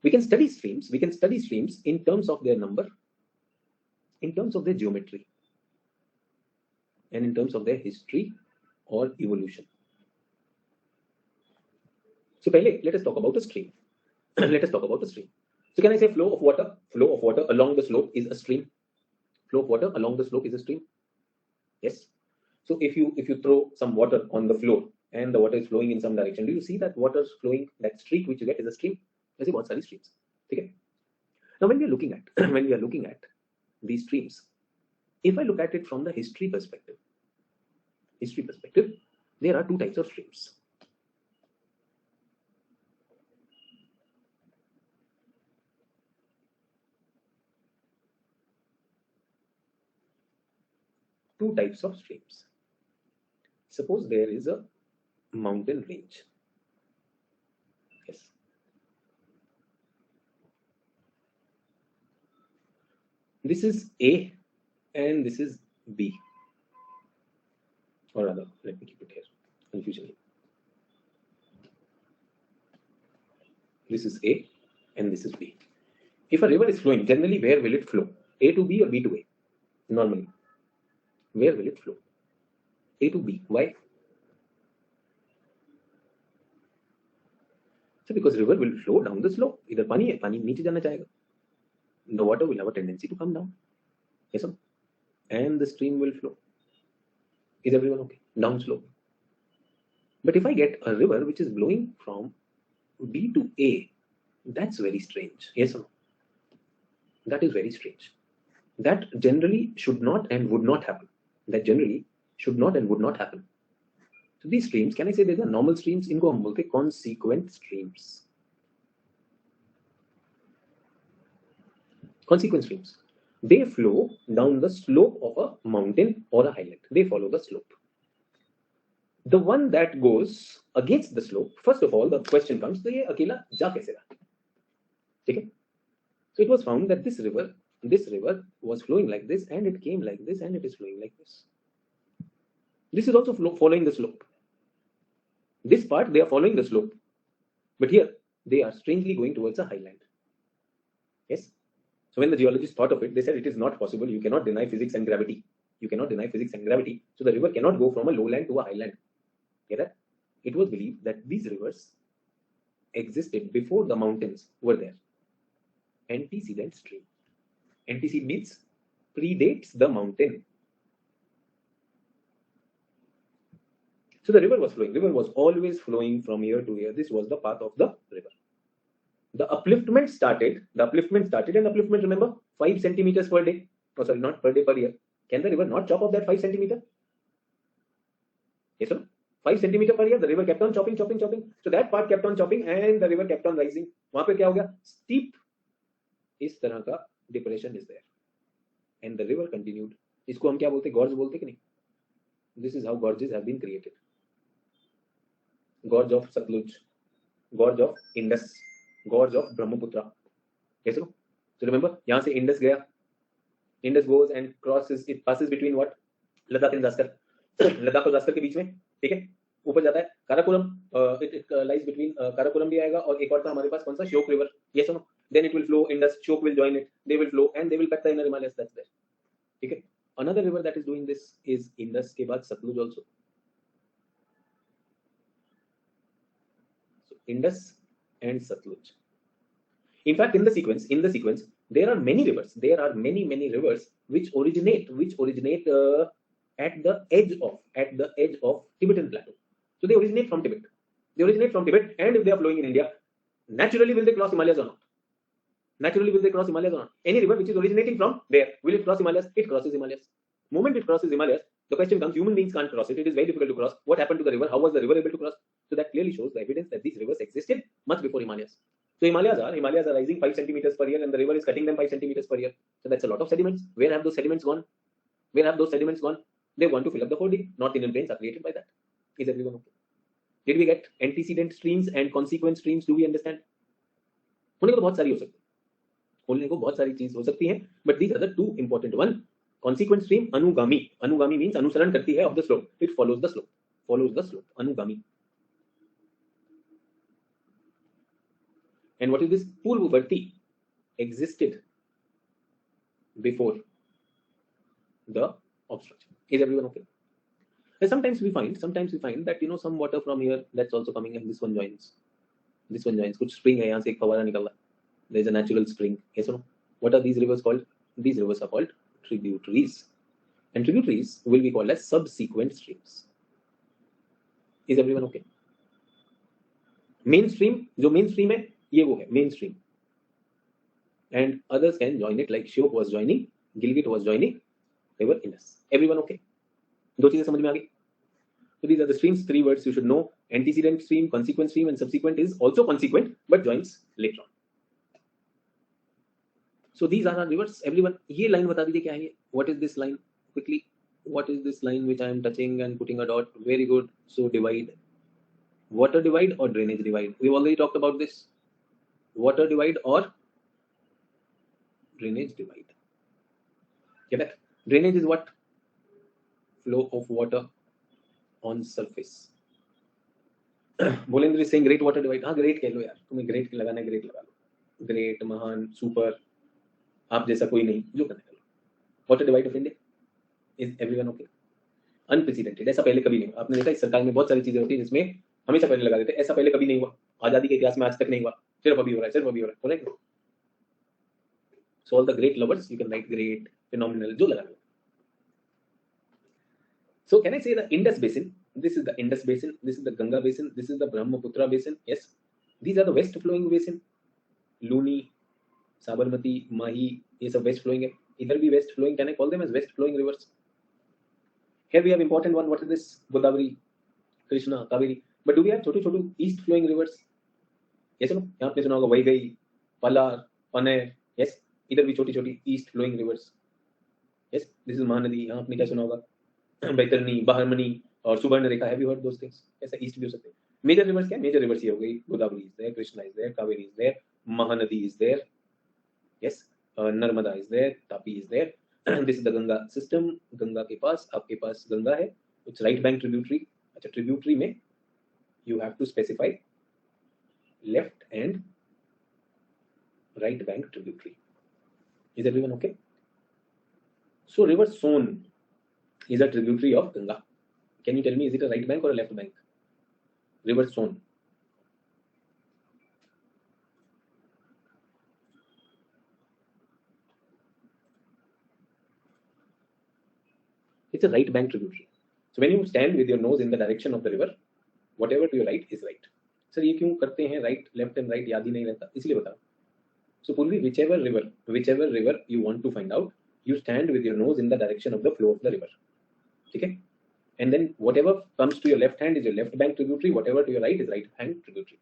We can study streams. We can study streams in terms of their number, in terms of their geometry, and in terms of their history or evolution. So let us talk about a stream. Let us talk about a stream. So can I say flow of water? Flow of water along the slope is a stream. Flow of water along the slope is a stream. Yes. So if you throw some water on the floor and the water is flowing in some direction, do you see that water is flowing? That streak which you get is a stream. ऐसे बहुत सारी streams. Okay. Now when we are looking at these streams, if I look at it from the history perspective, there are 2 types of streams. Two types of streams. Suppose there is a mountain range. Yes. This is A and this is B. Or rather, let me keep it here. Confusion here. This is A and this is B. If a river is flowing, generally where will it flow? A to B or B to A? Normally. Where will it flow? A to B. Why? So because river will flow down the slope. Either पानी है, पानी नीचे जाना चाहेगा. The water will have a tendency to come down. Yes, sir? And the stream will flow. Is everyone okay? Down slope. But if I get a river which is blowing from B to A, That's very strange. Yes or no? That is very strange. That generally should not and would not happen. That generally should not and would not happen. So these streams, can I say these are normal streams? इनको हम बोलते हैं consequent streams. Consequent streams. They flow down the slope of a mountain or a highland. They follow the slope. The one that goes against the slope, first of all, the question comes, तो ये अकेला जा कैसे रहा? ठीक है? So it was found that this river was flowing like this, and it came like this, and it is flowing like this. This is also following the slope. This part, they are following the slope. But here, they are strangely going towards a highland. Yes? So when the geologists thought of it, they said it is not possible. You cannot deny physics and gravity. You cannot deny physics and gravity. So the river cannot go from a lowland to a highland. Get that? It was believed that these rivers existed before the mountains were there. Antecedent stream. Antecedent means predates the mountain. So the river was flowing. River was always flowing from here to here. This was the path of the river. The upliftment started, and upliftment, remember, 5 centimeters per day. Oh, sorry, not per day, per year. Can the river not chop off that 5 centimeter? Yes or no? 5 centimeter per year, the river kept on chopping. So that part kept on chopping and the river kept on rising. वहां पे क्या हो गया? Steep इस तरह का depression is there. And the river continued. इसको हम क्या बोलते हैं? Gorge बोलते हैं कि नहीं? This is how gorges have been created. Gorge of Satluj, Gorge of Indus, Gorge of Brahmaputra. Yes or no? So remember, यहाँ से Indus गया. Indus goes and crosses. It passes between what? Ladakh and Zanskar. Ladakh और जास्कर के बीच में, ठीक है? ऊपर जाता है Karakoram. It lies between Karakoram भी आएगा और एक और था हमारे पास कौन सा? Shyok river. Yes or no? Then it will flow. Indus, Shyok will join it. They will flow and they will cut the inner Himalayas. That's there. ठीक है? Another river that is doing this is Indus के बाद Satluj also. So Indus and Satluj. In fact, in the sequence, there are many rivers. There are many rivers which originate at the edge of Tibetan plateau. So they originate from Tibet. And if they are flowing in India, naturally will they cross Himalayas or not? Any river which is originating from there, will it cross Himalayas? It crosses Himalayas. Moment it crosses Himalayas, the question comes: human beings can't cross it. It is very difficult to cross. What happened to the river? How was the river able to cross? So that clearly shows the evidence that these rivers existed much before Himalayas. So Himalayas are rising 5 centimeters per year, and the river is cutting them 5 centimeters per year. So that's a lot of sediments. Where have those sediments gone? They want to fill up the holding. North Indian plains are created by that. Is everyone okay? Did we get antecedent streams and consequent streams? Do we understand? होने को तो बहुत सारी हो सकती है. होने को बहुत सारी चीज हो सकती है. But these are the two important one. Consequent stream, anugami. Anugami means अनुसरण करती है of the slope. It follows the slope. Anugami. And what is this? Purvavarti existed before the obstruction. Is everyone okay? And sometimes we find that some water from here that's also coming and this one joins. कुछ spring है यहाँ से एक फवारा निकल रहा. There is a natural spring. Yes or no? What are these rivers called? These rivers are called tributaries. And tributaries will be called as subsequent streams. Is everyone okay? Mainstream, जो mainstream है ये वो है mainstream. And others can join it like Shyok was joining, Gilgit was joining, river Indus. Everyone okay? दो चीजें समझ में आ गई? So these are the streams, 3 words you should know. Antecedent stream, consequent stream, and subsequent is also consequent but joins later on. So these are our rivers. Everyone, ये line बता दीजिए क्या है ये? What is this line? Quickly, what is this line which I am touching and putting a dot? Very good. So divide. Water divide or drainage divide? We've already talked about this. Water divide or drainage divide. Get that? Drainage is what? Flow of water on surface. Bolendra is saying great water divide. हाँ great कह लो यार. तुम्हें great लगाना है great लगा लो. Great, महान, super. आप जैसा कोई नहीं जो करने का. Water divide of India. Is everyone okay? Unprecedented. ऐसा पहले कभी नहीं हुआ. आपने देखा इस सरकार में बहुत सारी चीजें होती है जिसमें हमेशा पहले लगा देते हैं. ऐसा पहले कभी नहीं हुआ. आजादी के इतिहास में आज तक नहीं हुआ. सिर्फ अभी हो रहा है. Correct? So all the great lovers, you can write great, phenomenal, जो लगा लो. So can I say the Indus basin? This is the Indus basin. This is the Ganga basin. This is the Brahmaputra basin. Yes, these are the west flowing basin. Luni, Sabarmati, माही, ये सब west flowing है. इधर भी west flowing, can I call them as west flowing rivers. Here we have important one. What is this? Godavari, Krishna, Kaveri. But do we have छोटे छोटे east flowing rivers? Yes or no? यहाँ आपने सुना होगा वैगई, पलार, पनेर. Yes. इधर भी छोटी छोटी east flowing rivers. Yes. This is Mahanadi. यहाँ आपने क्या सुना होगा? बैतरनी, बहामनी और Subarnarekha. Have you heard those things? ऐसा east भी हो सकते हैं. Major rivers क्या? Major rivers ये हो गई. Godavari is there, Krishna is there, Kaveri is there, Mahanadi is there. Yes. Narmada is there, Tapi is there. This is the Ganga system. Ganga के पास आपके पास गंगा है. It's right bank tributary. अच्छा, tributary में you have to specify left and right bank tributary. Is everyone okay? So river Son is a tributary of Ganga. Can you tell me, is it a right bank or a left bank? River Son. It's a right bank tributary. So when you stand with your nose in the direction of the river, whatever to your right is right. Sir, ये क्यों करते हैं right, left and right याद ही नहीं रहता, इसलिए बता. So Purvi, whichever river you want to find out, you stand with your nose in the direction of the flow of the river. Okay? And then whatever comes to your left hand is your left bank tributary, whatever to your right is right hand tributary.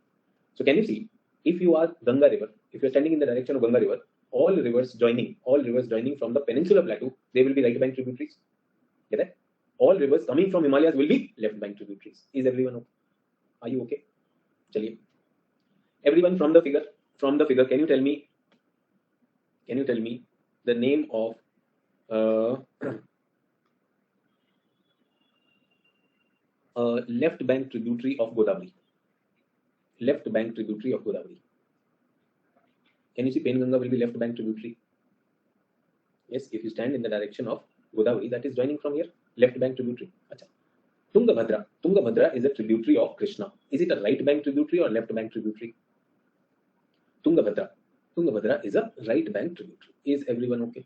So can you see, if you are Ganga river, if you're standing in the direction of Ganga river, all rivers joining from the peninsular plateau, they will be right bank tributaries. Get that? All rivers coming from Himalayas will be left bank tributaries. Is everyone okay? Are you okay? Chaliye. Everyone from the figure, can you tell me the name of left bank tributary of Godavari? Left bank tributary of Godavari. Can you see Penganga will be left bank tributary? Yes, if you stand in the direction of Godavari, that is joining from here, left bank tributary. Achha. Tungabhadra is a tributary of Krishna. Is it a right bank tributary or left bank tributary? Tungabhadra is a right bank tributary. Is everyone okay?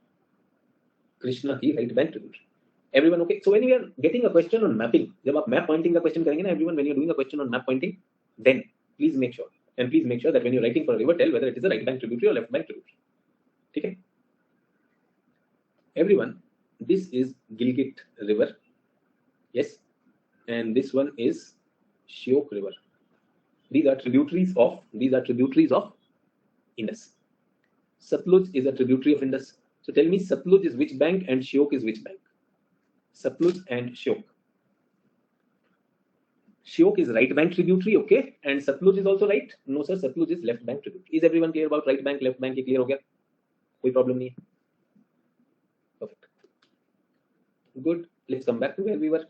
Krishna is right bank tributary. Everyone okay? So when you are getting a question on mapping, जब आप map pointing का question करेंगे ना, everyone, when you are doing a question on map pointing, then please make sure that when you are writing for a river, tell whether it is a right bank tributary or left bank tributary. Okay? Everyone, this is Gilgit river. Yes, and this one is Shyok river. These are tributaries of Indus. Satluj is a tributary of Indus. So tell me, Satluj is which bank and Shyok is which bank? Satluj and Shyok. Shyok is right bank tributary, okay, and Satluj is also right. No sir, Satluj is left bank tributary. Is everyone clear about right bank, left bank? Clear हो गया? कोई problem नहीं है? Perfect. Good. Let's come back to where we were.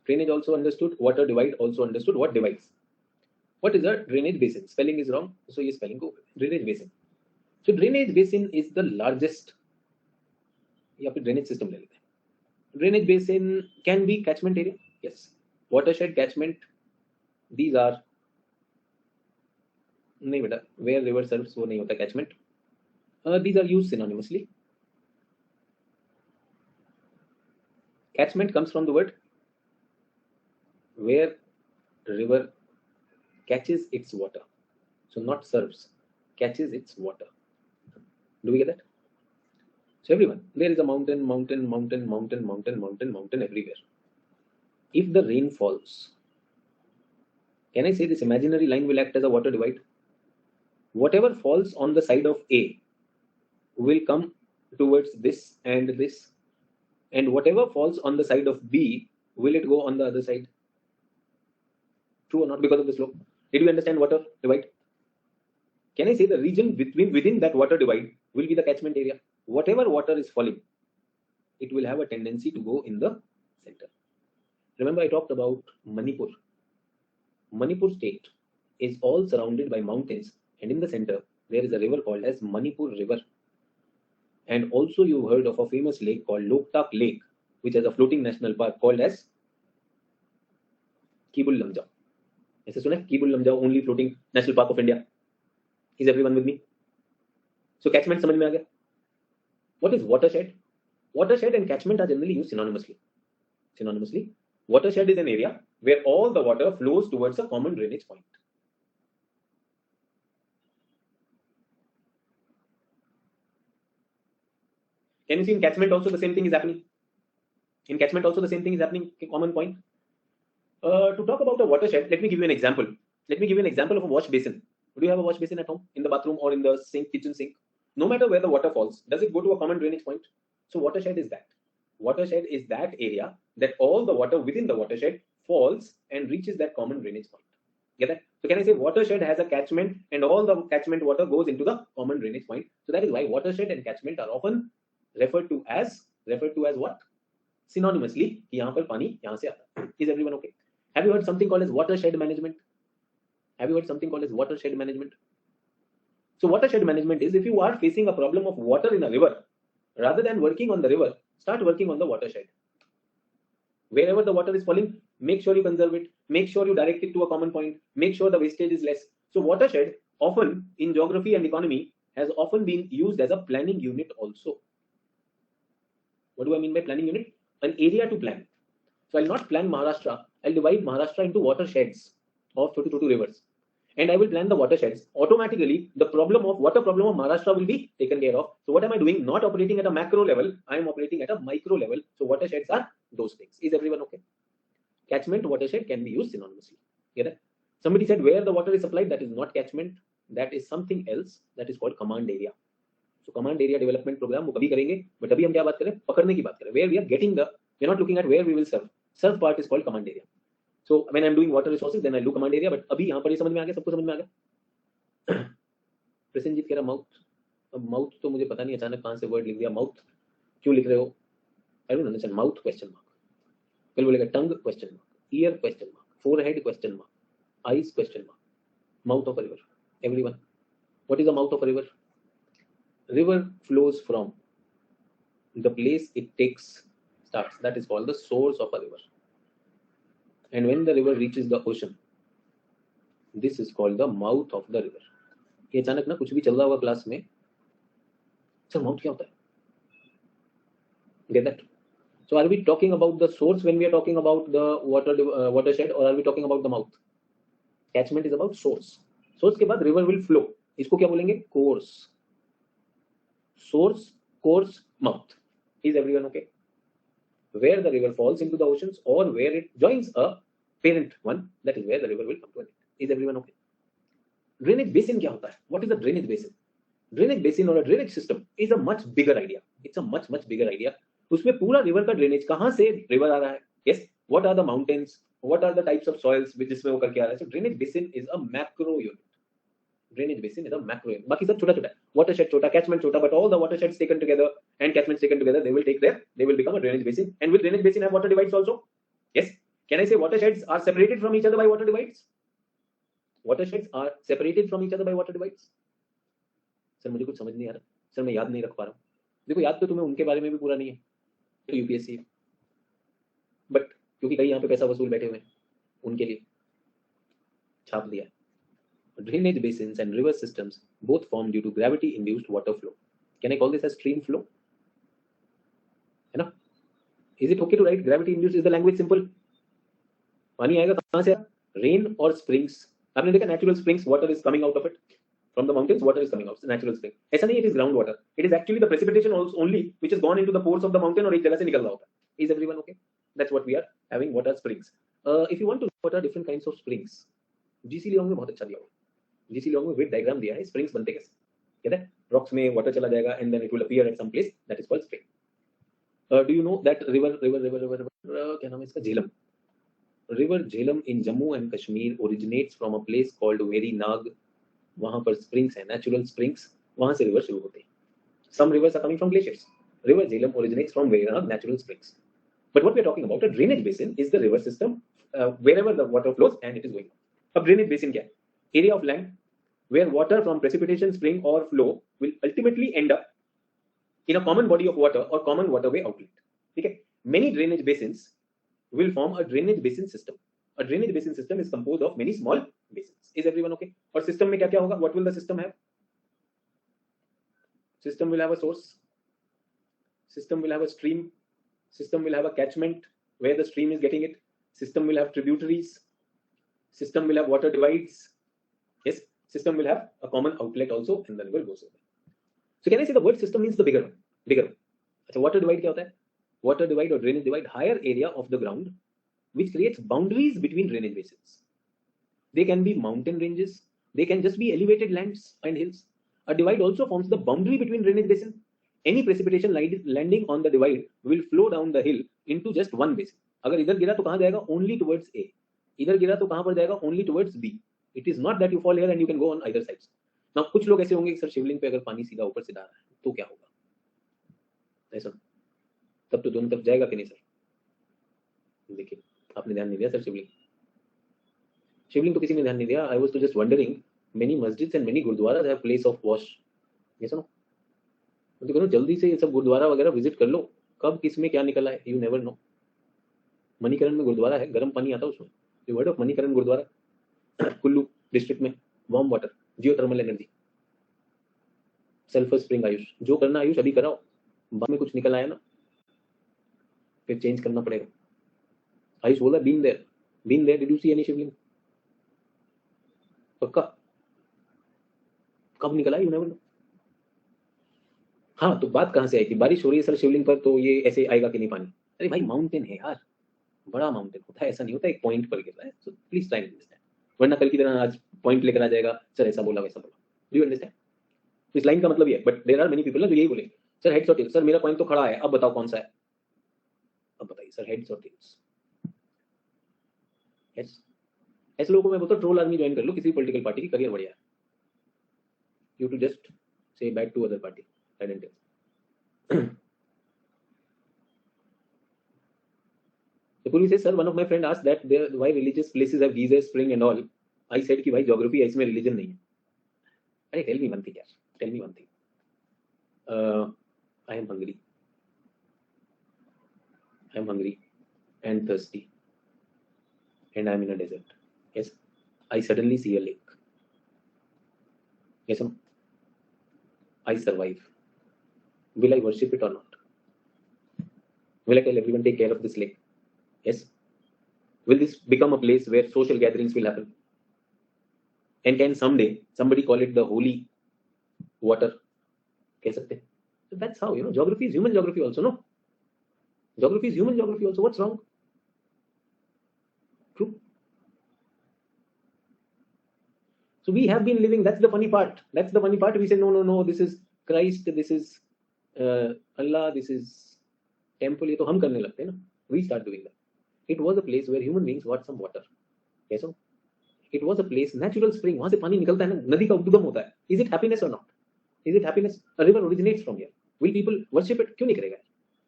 Drainage also understood. Water divide also understood. What divides? What is a drainage basin? Spelling is wrong, so ये spelling को drainage basin. So drainage basin is the largest. या फिर drainage system ले लेते हैं. Drainage basin can be catchment area. Yes. Watershed, catchment. These are नहीं बेटा, where river serves वो नहीं होता catchment. These are used synonymously. Catchment comes from the word where river catches its water. So not serves, catches its water. Do we get that? So everyone, there is a mountain everywhere. If the rain falls, can I say this imaginary line will act as a water divide? Whatever falls on the side of A will come towards this, and whatever falls on the side of B, will it go on the other side? True or not, because of the slope? Did you understand water divide? Can I say the region within that water divide will be the catchment area? Whatever water is falling, it will have a tendency to go in the center. Remember I talked about Manipur. Manipur state is all surrounded by mountains, and in the center there is a river called as Manipur River. And also you heard of a famous lake called Loktak Lake, which has a floating national park called as Kibul Lamjao. ऐसे सुना है Kibul Lamjao, only floating national park of India. Is everyone with me? So catchment समझ में आ गया? What is watershed? Watershed and catchment are generally used synonymously. Watershed is an area where all the water flows towards a common drainage point. Can you see in catchment also the same thing is happening? In catchment also the same thing is happening. Common point. To talk about a watershed, let me give you an example. Let me give you an example of a wash basin. Do you have a wash basin at home, in the bathroom or in the sink, kitchen sink? No matter where the water falls, does it go to a common drainage point? So watershed is that. Watershed is that area that all the water within the watershed falls and reaches that common drainage point. Get that? So can I say watershed has a catchment and all the catchment water goes into the common drainage point? So that is why watershed and catchment are often referred to as what? Synonymously. कि यहाँ पर पानी यहाँ से आता है. Is everyone okay? Have you heard something called as watershed management? Have you heard something called as watershed management? So watershed management is if you are facing a problem of water in a river, rather than working on the river, start working on the watershed. Wherever the water is falling, make sure you conserve it, make sure you direct it to a common point, make sure the wastage is less. So watershed often in geography and economy has often been used as a planning unit also. What do I mean by planning unit? An area to plan. So I'll not plan Maharashtra, I'll divide Maharashtra into watersheds of छोटी rivers. And I will plan the watersheds. Automatically, the water problem of Maharashtra will be taken care of. So what am I doing? Not operating at a macro level, I am operating at a micro level. So watersheds are those things. Is everyone okay? Catchment, watershed can be used synonymously. Get it? Somebody said where the water is supplied, that is not catchment. That is something else. That is called command area. So command area development program वो कभी करेंगे, but अभी हम क्या बात करें? पकड़ने की बात करें. Where we are getting we're not looking at where we will serve. Serve part is called command area. So when I'm doing water resources, then I do command area. But अभी यहाँ पर ये समझ में आ गया, सबको समझ में आ गया. प्रसेनजीत कह रहा माउथ. अब माउथ तो मुझे पता नहीं अचानक कहाँ से वर्ड लिख दिया. माउथ क्यों लिख रहे हो? I don't understand. Mouth question mark. कल बोलेगा tongue question mark, ear question mark, forehead question mark, eyes question mark. Mouth of a river. Everyone. What is the mouth of a river? River flows from the place it starts. That is called the source of a river. And when the river reaches the ocean, this is called the mouth of the river. ये अचानक ना कुछ भी चल रहा होगा class में, sir mouth क्या होता है? Get that? So are we talking about the source when we are talking about the watershed, or are we talking about the mouth? Catchment is about source. Source के बाद river will flow. इसको क्या बोलेंगे? Course. Source, course, mouth. Is everyone okay? Where the river falls into the oceans or where it joins a parent one, that is where the river will come to an end. Is everyone okay? Drainage basin क्या होता है? What is a drainage basin? Drainage basin or a drainage system is a much bigger idea. It's a much bigger idea. उसमें पूरा river का drainage कहाँ से river आ रहा है? Yes. What are the mountains? What are the types of soils जिसमें वो करके आ रहा है? So drainage basin is a macro unit. Drainage basin is a macro unit. बाकी सब छोटा-छोटा. Watershed छोटा, catchment छोटा, but all the watersheds taken together and catchments taken together, they will become a drainage basin. And will drainage basin have water divides also? Yes. Can I say watersheds are separated from each other by water divides? Watersheds are separated from each other by water divides. Sir मुझे कुछ समझ नहीं आ रहा. Sir मैं याद नहीं रख पा रहा हूँ. देखो याद तो तुम्हें उनके बारे में भी पूरा नहीं है. तो यूपीएससी. बट क्योंकि कई यहाँ पे पैसा वसूल बैठे हुए हैं, उनके लिए छाप दिया. Drainage basins and river systems both form due to gravity-induced water flow. Can I call this as stream flow? है ना? Is it okay to write gravity-induced? Is the language simple? पानी आएगा कहाँ से? Rain or springs? आपने देखा natural springs, water is coming out of it. From the mountains, water is coming out. It's a natural spring. ऐसा नहीं, it is groundwater. It is actually the precipitation only which has gone into the pores of the mountain और एक जगह से निकल रहा होता है. Is everyone okay? That's what we are having. What are springs? If you want to know what are different kinds of springs, GC Leong में बहुत अच्छा दिया हुआ. GC लियोंग में विद डायग्राम दिया है. स्प्रिंग्स बनते कैसे? कहते हैं रॉक्स में वाटर चला जाएगा and then it will appear at some place. That is called spring. Do you know that river क्या नाम है इसका? Jhelum. River Jhelum in Jammu and Kashmir originates from a place called Veri Nag. वहाँ पर springs है, natural springs. वहाँ से river शुरू होते हैं. Some rivers are coming from glaciers. River Jhelum originates from Veri Nag natural springs. But what we are talking about, a drainage basin is the river system wherever the water flows and it is going. अब drainage basin क्या है? Area of land where water from precipitation, spring or flow will ultimately end up in a common body of water or common waterway outlet. Okay? Many drainage basins will form a drainage basin system. A drainage basin system is composed of many small basins. Is everyone okay? और system में क्या होगा? What will the system have? System will have a source. System will have a stream. System will have a catchment where the stream is getting it. System will have tributaries. System will have water divides. Yes, system will have a common outlet also, and the river goes over. So can I say the word system means the bigger one? अच्छा, water divide क्या होता है? Water divide और drainage divide, higher area of the ground which creates boundaries between drainage basins. They can be mountain ranges, they can just be elevated lands and hills. A divide also forms the boundary between drainage basin. Any precipitation landing on the divide will flow down the hill into just one basin. अगर इधर गिरा तो कहाँ जाएगा? Only towards A. इधर गिरा तो कहाँ पर जाएगा? Only towards B. It is not that you fall here and you can go on either sides. Now कुछ लोग ऐसे होंगे कि सर शिवलिंग पे अगर पानी सीधा ऊपर से डाल रहा है तो क्या होगा? ऐसा तब तो दोनों तरफ जाएगा कि नहीं सर? देखिए, आपने ध्यान नहीं दिया सर। शिवलिंग तो किसी ने ध्यान नहीं दिया। आई वाज तो just wondering, many masjids and many gurdwaras have place of wash. ये सुनो, तो करो जल्दी से ये सब गुरुद्वारा वगैरह विजिट कर लो, कब किस में क्या निकला है यू नेवर नो। मणिकरण में गुरुद्वारा है, गर्म पानी आता है उसमें। You word of Manikaran gurdwara, Kullu district में, warm water, geothermal energy, sulphur spring. Ayush, जो करना आयुष अभी कराओ, बाद में कुछ निकल आया ना फिर चेंज करना पड़ेगा। आयुष बोला been there did you see any shivling? पक्का? कब निकला यू नेवर नो। हाँ, तो बात कहाँ से आई थी? बारिश हो रही है सर शिवलिंग पर तो ये ऐसे आएगा कि नहीं पानी? अरे भाई माउंटेन है यार, बड़ा माउंटेन होता है, ऐसा नहीं होता एक पॉइंट पर गिर रहा है। सो प्लीज ट्राई अंडरस्टैंड, वरना कल की तरह आज पॉइंट लेकर आ जाएगा सर ऐसा बोला वैसा बोला। Do you understand? इस लाइन का मतलब ये है, but there are many people ना जो यही बोले सर हेड्स और टेल्स। सर मेरा पॉइंट तो खड़ा है, अब बताओ कौन सा है? अब बताइए सर, हेड्स और टेल्स। यस, ऐसे लोगों को मैं बोलता हूँ ट्रोल आर्मी ज्वाइन कर लो, किसी पॉलिटिकल पार्टी की, करियर बढ़िया है। You too just say back to other party head and tails. The police says, sir, one of my friend asked that there, why religious places have geysers, spring and all. I said कि भाई geography है, इसमें religion नहीं है। अरे tell me one thing यार, tell me one thing. I am hungry. I am hungry and thirsty, and I am in a desert. Yes, I suddenly see a lake. Yes, I survive. Will I worship it or not? Will I tell everyone take care of this lake? Yes. Will this become a place where social gatherings will happen? And can someday somebody call it the holy water? कह सकते हैं. So that's how, geography is human geography also, no? Geography is human geography also. What's wrong? True. So we have been living, that's the funny part. That's the funny part. We say, no, this is Christ, this is Allah, this is temple. ये तो हम करने लगते हैं ना. We start doing that. It was a place where human beings got some water. Yes, so it was a place, natural spring. वहां से पानी निकलता है ना, नदी का उद्गम होता है. Is it happiness or not? Is it happiness? A river originates from here. Will people worship it? क्यों नहीं करेगा?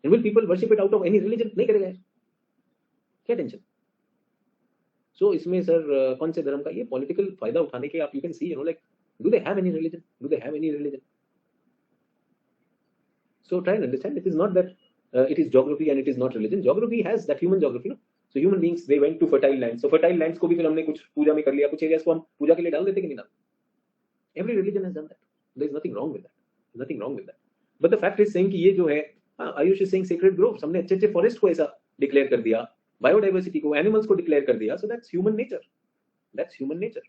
And will people worship it out of any religion? नहीं करेगा. क्या टेंशन? So इसमें सर कौन से धर्म का ये पॉलिटिकल फायदा उठाने के आप you can see, like, do they have any religion? Do they have any religion? So try and understand. It is not that it is geography and it is not religion. Geography has that human geography, no? So human beings, they went to fertile lands. So fertile lands को भी फिर हमने कुछ पूजा में कर लिया, कुछ areas को हम पूजा के लिए डाल देते कि नहीं डाल? Every religion has done that. There is nothing wrong with that. Nothing wrong with that. But the fact is saying कि ये जो है, Ayush is saying sacred groves, हमने अच्छे फॉरेस्ट को ऐसा डिक्लेयर कर दिया, बायोडाइवर्सिटी को, एनिमल्स को डिक्लेयर कर दिया. So that's human nature. That's human nature.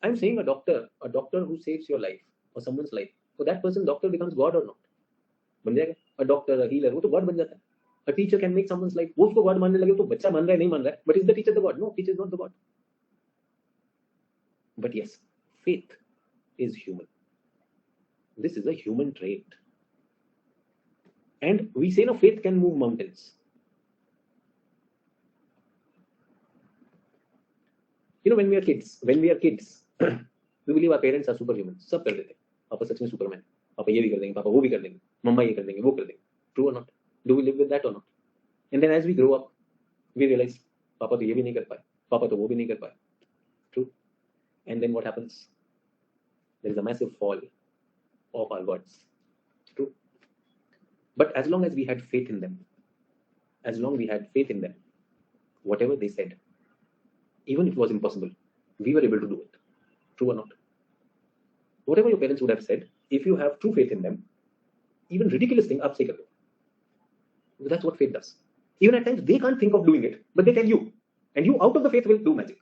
I'm saying a doctor who saves your life or someone's life, for that person, doctor becomes God or not? बन जाएगा. A doctor, a healer, वो तो God बन जाता है. A teacher can make someone's life. वो उसको God मानने लगे तो बच्चा मान रहा है नहीं मान रहा है. But is the teacher the God? No, teacher is not the God. But yes, faith is human. This is a human trait. And we say no, faith can move mountains. When we are kids, we believe our parents are superhuman. सब कर देते. पापा सच में Superman. पापा ये भी कर देंगे, पापा वो भी कर देंगे, मम्मा ये कर देंगे, वो कर देंगे. True or not? Do we live with that or not? And then as we grow up, we realize, पापा तो ये भी नहीं कर पाए, पापा तो वो भी नहीं कर पाए. True. And then what happens? There is a massive fall of our gods. True. But as long as we had faith in them, whatever they said, even if it was impossible, we were able to do it. True or not? Whatever your parents would have said, if you have true faith in them, even ridiculous thing, आप सही कर दो. That's what faith does. Even at times they can't think of doing it, but they tell you, and you out of the faith will do magic.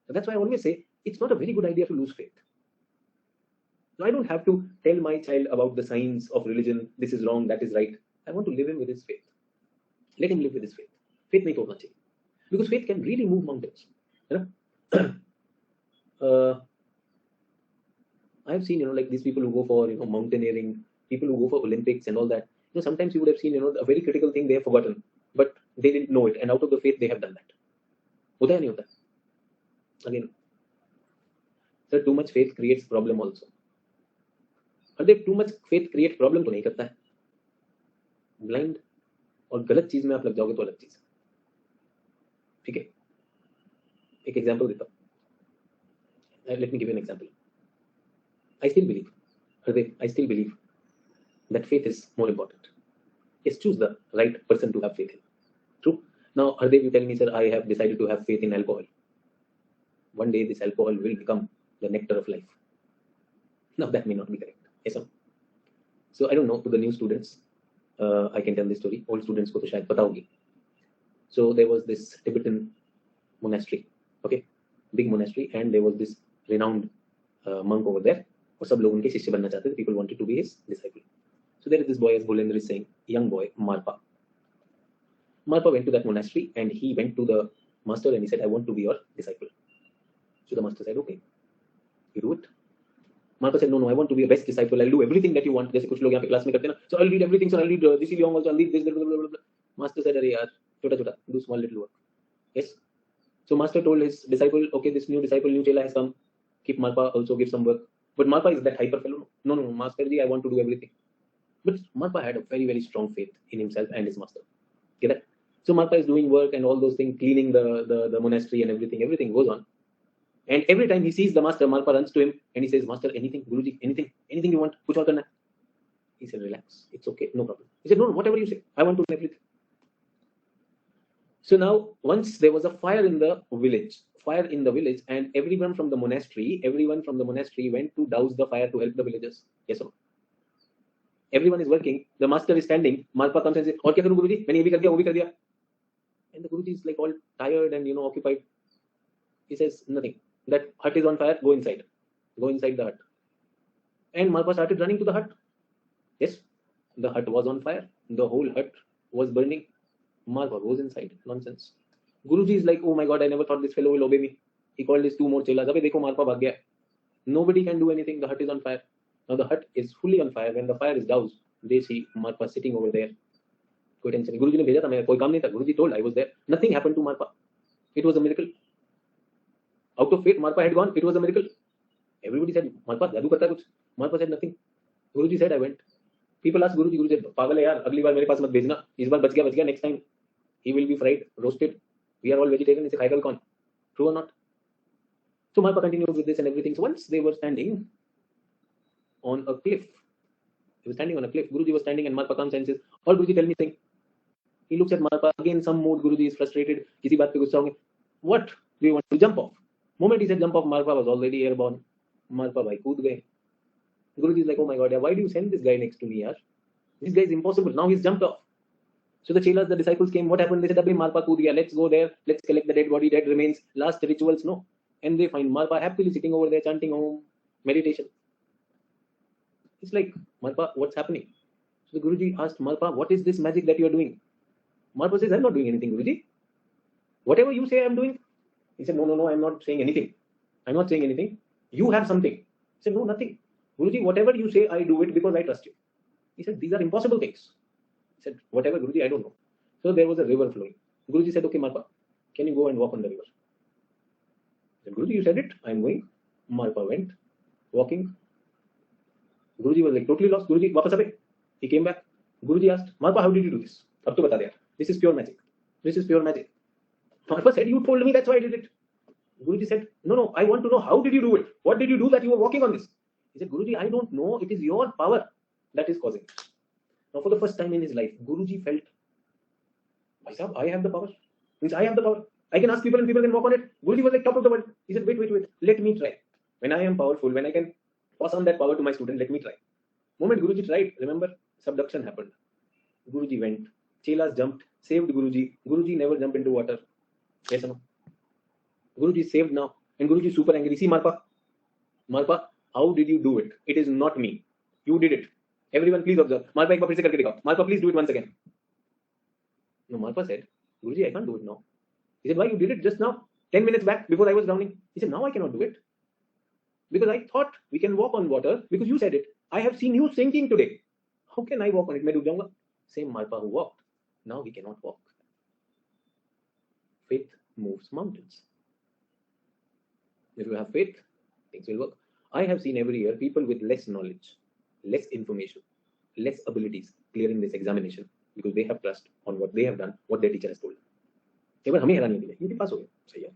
So that's why I always say it's not a very good idea to lose faith. So I don't have to tell my child about the science of religion. This is wrong, that is right. I want to live him with his faith. Let him live with his faith. Faith नहीं तोड़ना चाहिए. Because faith can really move mountains. You know? I've seen, like these people who go for, mountaineering, people who go for Olympics and all that. Sometimes you would have seen, a very critical thing they have forgotten, but they didn't know it, and out of the faith they have done that. होता है नहीं होता? Again, sir, too much faith creates problem also. अरे too much faith creates problem तो नहीं करता है. Blind और गलत चीज में आप लग जाओगे तो अलग चीज. ठीक है? एक एग्जांपल देता हूँ. Let me give you an example. I still believe, Hardev, I still believe that faith is more important. Yes, choose the right person to have faith in. True. Now, Hardev, you tell me, sir, I have decided to have faith in alcohol. One day, this alcohol will become the nectar of life. Now, that may not be correct. Yes, sir. So, I don't know, to the new students, I can tell this story. Old students को तो शायद पता होगी. So, there was this Tibetan monastery, okay, big monastery, and there was this renowned monk over there. और सब लोग उनके शिष्य बनना चाहते थे. People wanted to be his disciple. So there is this boy, as Bholendra is saying, young boy, Marpa. Marpa went to that monastery and he went to the master and he said, I want to be your disciple. So the master said, okay, you do it. Marpa said, no, I want to be a best disciple. I'll do everything that you want. जैसे कुछ लोग यहाँ पे class में करते हैं ना. So I'll read everything. So I'll read this Leong also. I'll read this. Blah, blah, blah, blah. Master said, अरे यार, छोटा, do small little work. Yes. So master told his disciple, okay, this new disciple, new chela has come. Keep Marpa also give some work. But Marpa is that hyper fellow. No, Masterji, I want to do everything. But Marpa had a very, very strong faith in himself and his master. Get that? So Marpa is doing work and all those things, cleaning the monastery and everything. Everything goes on. And every time he sees the master, Marpa runs to him and he says, Master, anything, Guruji, anything you want, kuch aur karna hai. He said, relax, it's okay, no problem. He said, no, whatever you say, I want to do everything. So now, once there was a fire in the village, and everyone from the monastery went to douse the fire to help the villagers. Yes or no? Everyone is working. The master is standing. Marpa comes and says, "और क्या करूँ गुरुजी? मैंने ये भी कर दिया, वो भी कर दिया." And the Guruji is like all tired and occupied. He says, "Nothing. That hut is on fire. Go inside. Go inside the hut." And Marpa started running to the hut. Yes, the hut was on fire. The whole hut was burning. Marpa goes inside. Nonsense. Guruji is like, oh my God, I never thought this fellow will obey me. He called his two more chelas. Abhi dekho, Marpa bhag gaya. Nobody can do anything. The hut is on fire. Now the hut is fully on fire. When the fire is doused, they see Marpa sitting over there. कोई tension नहीं. गुरुजी ने भेजा था, मैं कोई काम नहीं था. Guruji told, I was there. Nothing happened to Marpa. It was a miracle. Out of faith, Marpa had gone. It was a miracle. Everybody said, Marpa जादू करता है कुछ. Marpa said nothing. Guruji said, I went. People asked Guruji. Guruji said, पागल है यार. अगली बार मेरे पास मत भेजना. इस बार बच गया. Next time, he will be fried, roasted. We are all vegetarian. इसे खाएगा भी कौन? True or not? So Marpa continued with this and everything. So once they were standing on a cliff. He was standing on a cliff. Guruji was standing and Marpa comes and says, "Oh Guruji, tell me something." He looks at Marpa again. Some mood. Guruji is frustrated. किसी बात पे गुस्सा होंगे. What do you want to jump off? Moment he said jump off, Marpa was already airborne. Marpa भाई कूद गए. Guruji is like, oh my God, why do you send this guy next to me, yaar? This guy is impossible. Now he's jumped off. So the chelas, the disciples came. What happened? They said, "Abhi Marpa kood gaya. Let's go there. Let's collect the dead body, dead remains. Last rituals, no." And they find Marpa happily sitting over there chanting Om, meditation. It's like, Marpa, what's happening? So the Guruji asked Marpa, what is this magic that you are doing? Marpa says, I'm not doing anything, Guruji. Whatever you say, I'm doing. He said, no, I'm not saying anything. I'm not saying anything. You have something. He said, no, nothing. Guruji, whatever you say, I do it because I trust you. He said, these are impossible things. He said, whatever, Guruji, I don't know. So there was a river flowing. Guruji said, okay, Marpa, can you go and walk on the river? He said, Guruji, you said it, I'm going. Marpa went, walking. Guruji was like totally lost. Guruji, वापस आए. He came back. Guruji asked, Marpa, how did you do this? अब तो बता दे. This is pure magic. This is pure magic. Marpa said, you told me, that's why I did it. Guruji said, no, I want to know, how did you do it? What did you do that you were walking on this? He said, Guruji, I don't know. It is your power that is causing it. Now, for the first time in his life, Guruji felt, I have the power. Means I have the power. I can ask people and people can walk on it. Guruji was like top of the world. He said, wait. Let me try. When I am powerful, when I can pass on that power to my student, let me try. Moment Guruji tried, remember, subduction happened. Guruji went. Chelas jumped, saved Guruji. Guruji never jumped into water. Yes or no? Guruji is saved now. And Guruji is super angry. See, Marpa, how did you do it? It is not me. You did it. Everyone, please observe. Malpa, एक बार फिर से करके दिखाओ. Malpa, please do it once again. No, Malpa said, Guruji, I can't do it now. He said, why? You did it just now, 10 minutes back, before I was drowning. He said, now I cannot do it. Because I thought we can walk on water, because you said it. I have seen you sinking today. How can I walk on it? मैं डूब जाऊंगा. Same Malpa who walked. Now he cannot walk. Faith moves mountains. If you have faith, things will work. I have seen every year people with less knowledge, less information, less abilities clearing this examination because they have trust on what they have done, what their teacher has told them. Ever हमें हैरानी होती है, ये पास हो गया, सही है.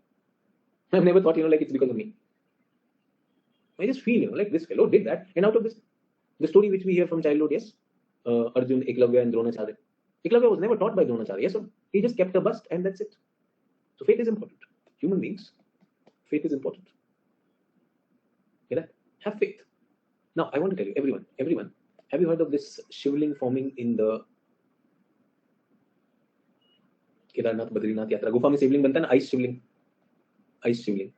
I've never thought, like it's because of me. I just feel, like this fellow did that, and out of this, the story which we hear from childhood, yes, Arjun, Eklavya, and Dronacharya. Eklavya was never taught by Dronacharya, yes, or he just kept a bust, and that's it. So faith is important. Human beings, faith is important. Have faith. Now, I want to tell you, everyone, have you heard of this shivling forming in the Kedarnath, Badrinath Yatra? गुफा में शिवलिंग बनता है ना, ice shivling.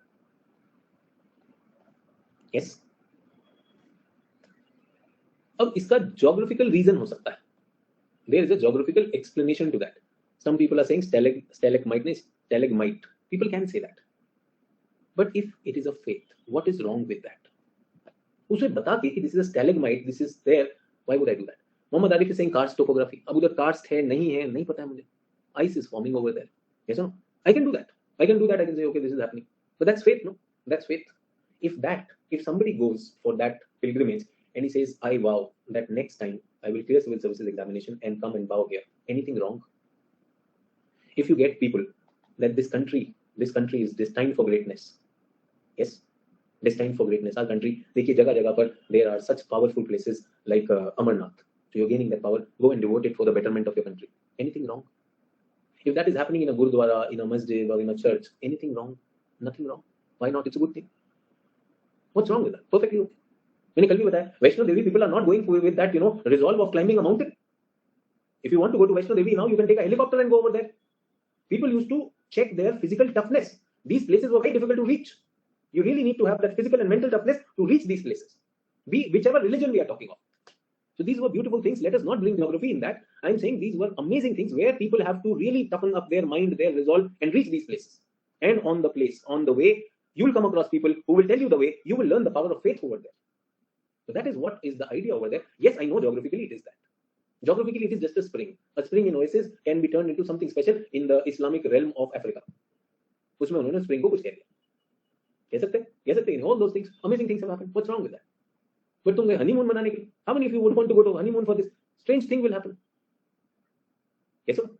Yes. अब इसका geographical reason हो सकता है. There is a geographical explanation to that. Some people are saying stalagmite. People can say that. But if it is a faith, what is wrong with that? उसे बता के कि this is a stalagmite, this is there, why would I do that? Muhammad Arif is saying karst topography. अब उधर karst है नहीं पता है मुझे. Ice is forming over there. Yes or no? I can do that. I can say, okay, this is happening. But that's faith, no? That's faith. If somebody goes for that pilgrimage and he says, I vow that next time I will clear civil services examination and come and bow here, anything wrong? If you get people that this country is destined for greatness, yes, destined for greatness. Our country, देखिए जगह पर there are such powerful places like Amarnath. So you're gaining that power. Go and devote it for the betterment of your country. Anything wrong? If that is happening in a gurdwara, in a masjid, or in a church, anything wrong? Nothing wrong. Why not? It's a good thing. What's wrong with that? Perfectly okay. मैंने कल भी बताया, Vaishno Devi people are not going with that, resolve of climbing a mountain. If you want to go to Vaishno Devi now, you can take a helicopter and go over there. People used to check their physical toughness. These places were very difficult to reach. You really need to have that physical and mental toughness to reach these places. Be whichever religion we are talking of. So these were beautiful things. Let us not bring geography in that. I'm saying these were amazing things where people have to really toughen up their mind, their resolve, and reach these places. And on the way, you will come across people who will tell you the way. You will learn the power of faith over there. So that is what is the idea over there. Yes, I know geographically it is that. Geographically, it is just a spring. A spring in Oasis can be turned into something special in the Islamic realm of Africa. उसमें उन्होंने spring को कुछ कह दिया. कह सकते हैं. All those things, amazing things have happened. What's wrong with that? But तुम गए honeymoon मनाने के लिए. How many of you would want to go to honeymoon for this? Strange thing will happen. Yes, sir?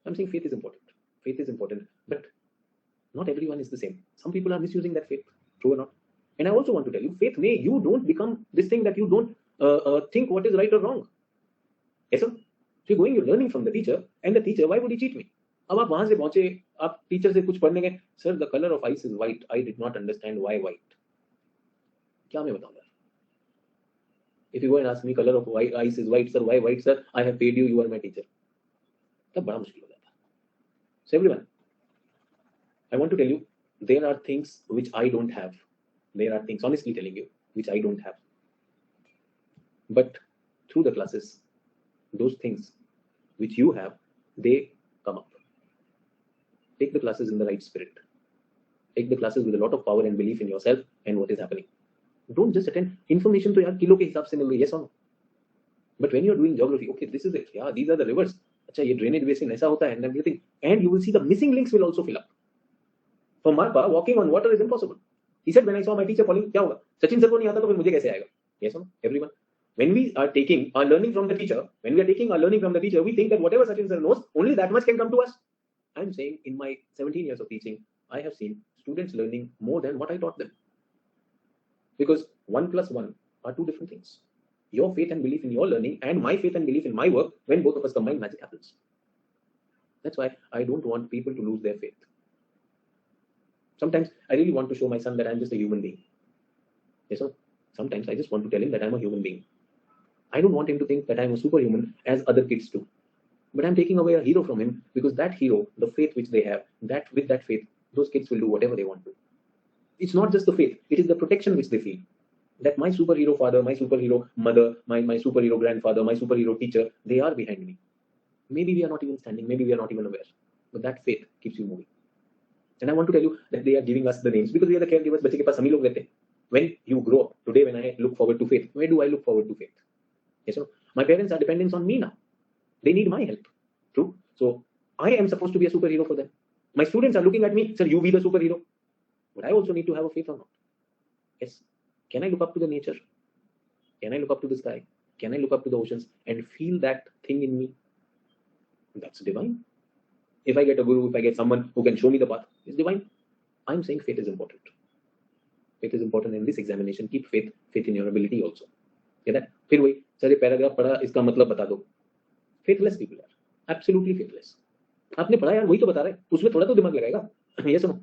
I'm saying faith is important. Faith is important, but not everyone is the same. Some people are misusing that faith. True or not? And I also want to tell you, faith may you don't become this thing that you don't think what is right or wrong. Yes, sir? So you're learning from the teacher, and the teacher, why would he cheat me? अब आप वहां से पहुंचे, आप teacher से कुछ पढ़ने गए, sir the colour of ice is white, I did not understand why white. क्या मैं बताऊं यार? If you go and ask me colour of ice is white, sir why white, sir I have paid you, you are my teacher, तब बड़ा मुश्किल हो जाता. So everyone, I want to tell you, there are things which I don't have. There are things, honestly telling you, which I don't have. But through the classes, those things which you have, they come up. Take the classes in the right spirit. Take the classes with a lot of power and belief in yourself and what is happening. Don't just attend. Information to yaar kilo ke hisab se mil rahi, yes or no? But when you're doing geography, okay, this is it. Yeah, these are the rivers. Acha, ye drainage basin aisa hota hai and everything. And you will see the missing links will also fill up. For Marpa, walking on water is impossible. He said, when I saw my teacher falling, kya hoga? Sachin sir ko nahi aata to fir mujhe kaise aayega? Yes or no? Everyone. When we are taking our learning from the teacher, we think that whatever Sachin sir knows, only that much can come to us. I'm saying in my 17 years of teaching, I have seen students learning more than what I taught them. Because 1 plus 1 are two different things. Your faith and belief in your learning and my faith and belief in my work, when both of us combine, magic happens. That's why I don't want people to lose their faith. Sometimes I really want to show my son that I'm just a human being. Yes, sir? Sometimes I just want to tell him that I'm a human being. I don't want him to think that I'm a superhuman as other kids do. But I'm taking away a hero from him because that hero, the faith which they have, with that faith, those kids will do whatever they want to. It's not just the faith, it is the protection which they feel. that my superhero father, my superhero mother, my superhero grandfather, my superhero teacher, they are behind me. Maybe we are not even standing, maybe we are not even aware, but that faith keeps you moving. And I want to tell you that they are giving us the names because we are the caregivers. बच्चे के पास हम ही लोग रहते हैं. When you grow up, today when I look forward to faith, where do I look forward to faith? Yes, so my parents are dependent on me now. They need my help. True. So I am supposed to be a superhero for them. My students are looking at me, sir, you be the superhero. But I also need to have a faith or not. Yes. Can I look up to the nature? Can I look up to the sky? Can I look up to the oceans and feel that thing in me? That's divine. If I get a guru, if I get someone who can show me the path, it's divine. I'm saying faith is important. Faith is important in this examination. Keep faith in your ability also. Get that? फिर वही sir ये paragraph पढ़ा इसका मतलब बता दो. Faithless people are absolutely faithless. आपने पढ़ा यार वही तो बता रहे हैं. उसमें थोड़ा तो दिमाग लगाएगा. ये सुनो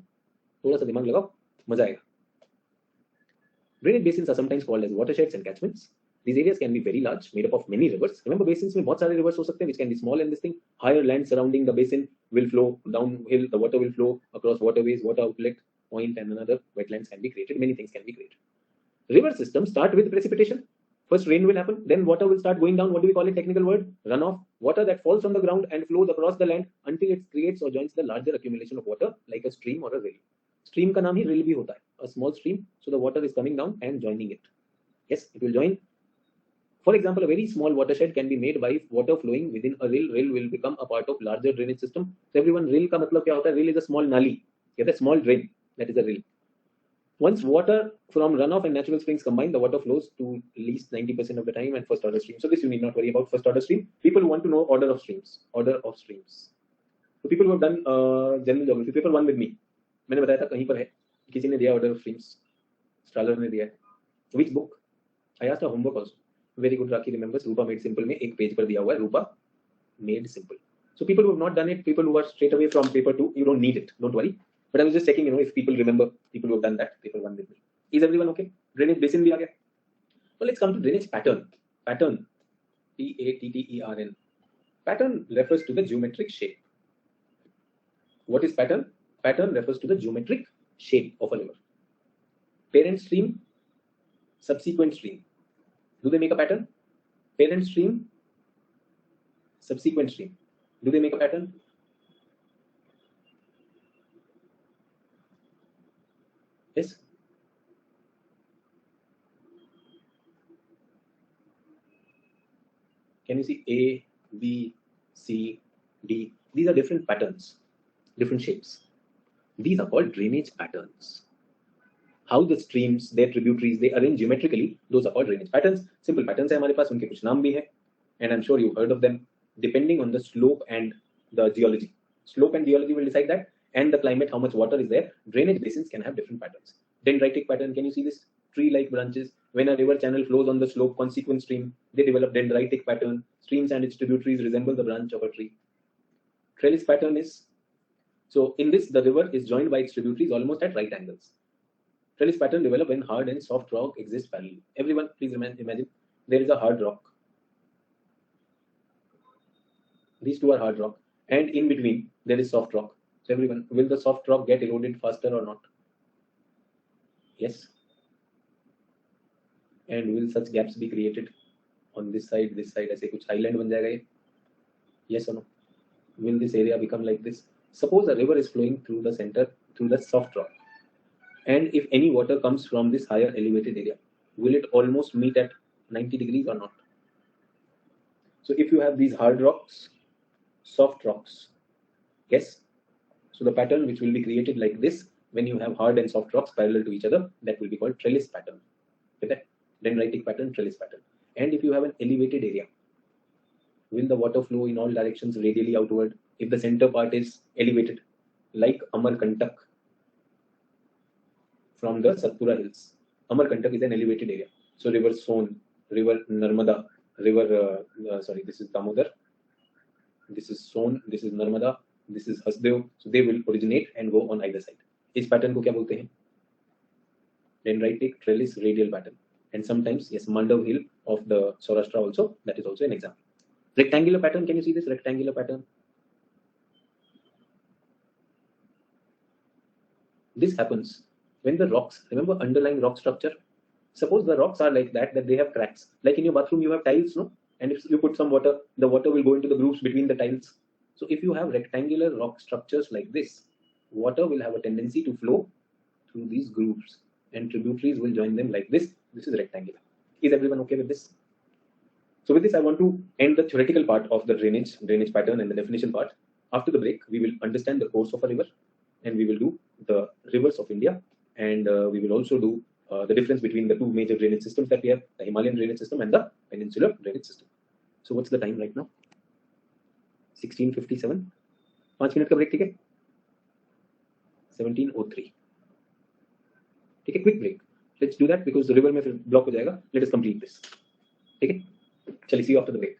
थोड़ा सा दिमाग लगाओ मजा आएगा. Drainage basins are sometimes called as watersheds and catchments. These areas can be very large, made up of many rivers. Remember, basins में बहुत सारे rivers हो सकते हैं, which can be small and this thing. Higher land surrounding the basin will flow downhill. The water will flow across waterways, water outlet point, and another wetlands can be created. Many things can be created. River systems start with precipitation. First, rain will happen. Then water will start going down. What do we call it? Technical word: runoff. Water that falls on the ground and flows across the land until it creates or joins the larger accumulation of water, like a stream or a rill. Stream का नाम ही rill भी होता है. A small stream, so the water is coming down and joining it. Yes, it will join. For example, a very small watershed can be made by water flowing within a rill. Rill will become a part of larger drainage system. So everyone, rill का मतलब क्या होता है? Rill is a small nali. Yeah, a small drain. That is a rill. Once water from runoff and natural springs combine, the water flows to at least 90% of the time and first order stream. So this you need not worry about first order stream. People who want to know order of streams. Order of streams. So people who have done general geography, paper 1 with me. मैंने बताया था कहीं पर है किसी ने दिया order of streams. Strahler ने दिया है. Which book? I asked a homework also. Very good, Raki remembers. Rupa Made Simple में एक पेज पर दिया हुआ है Rupa Made Simple. So people who have not done it, people who are straight away from paper 2, you don't need it. Don't worry. But I was just checking, if people remember, people who have done that, paper 1 with me. Is everyone okay? Drainage basin भी आ गया. Well, let's come to drainage pattern. Pattern. P-A-T-T-E-R-N. Pattern refers to the geometric shape. What is pattern? Pattern refers to the geometric shape of a river. Parent stream, subsequent stream. Do they make a pattern? Parent stream, subsequent stream. Do they make a pattern? Yes. Can you see A, B, C, D? These are different patterns, different shapes. These are called drainage patterns. How the streams, their tributaries, they arrange geometrically, those are called drainage patterns. Simple patterns है हमारे पास, उनके कुछ नाम भी है, and I'm sure you've heard of them. Depending on the slope and the geology, slope and geology will decide that, and the climate, how much water is there. Drainage basins can have different patterns. Dendritic pattern, can you see this? Tree-like branches. When a river channel flows on the slope, consequent stream, they develop dendritic pattern. Streams and its tributaries resemble the branch of a tree. Trellis pattern is, so in this, the river is joined by its tributaries almost at right angles. Trellis pattern develop when hard and soft rock exist parallelly. Everyone, please imagine there is a hard rock. These two are hard rock, and in between there is soft rock. So everyone, will the soft rock get eroded faster or not? Yes. And will such gaps be created on this side, ऐसे कुछ island बन जाएगा ये? Yes or no? Will this area become like this? Suppose a river is flowing through the center, through the soft rock. And if any water comes from this higher elevated area, will it almost meet at 90 degrees or not? So if you have these hard rocks, soft rocks, yes. So the pattern which will be created like this, when you have hard and soft rocks parallel to each other, that will be called trellis pattern. Okay? Dendritic pattern, trellis pattern. And if you have an elevated area, will the water flow in all directions radially outward if the center part is elevated, like Amarkantak from the Satpura hills? Amarkantak is an elevated area. So river Son, river Narmada, river, this is Damodar, this is Son, this is Narmada, this is Hasdev. So they will originate and go on either side. इस pattern को क्या बोलते हैं? Dendritic trellis radial pattern. And sometimes, yes, Mandav Hill of the Saurashtra also, that is also an example. Rectangular pattern, can you see this rectangular pattern? This happens when the rocks, remember underlying rock structure? Suppose the rocks are like that, that they have cracks. Like in your bathroom, you have tiles, no? And if you put some water, the water will go into the grooves between the tiles. So if you have rectangular rock structures like this, water will have a tendency to flow through these grooves, and tributaries will join them like this. This is rectangular. Is everyone okay with this? So with this, I want to end the theoretical part of the drainage pattern and the definition part. After the break, we will understand the course of a river, and we will do the rivers of India, and we will also do the difference between the two major drainage systems that we have, the Himalayan drainage system and the peninsular drainage system. So what's the time right now? 16:57. 5 minute का break, ठीक है? 17:03. ठीक है, quick break. Let's do that because the river में फिर block हो जाएगा. Let us complete this. ठीक है? चलिए, see you after the break.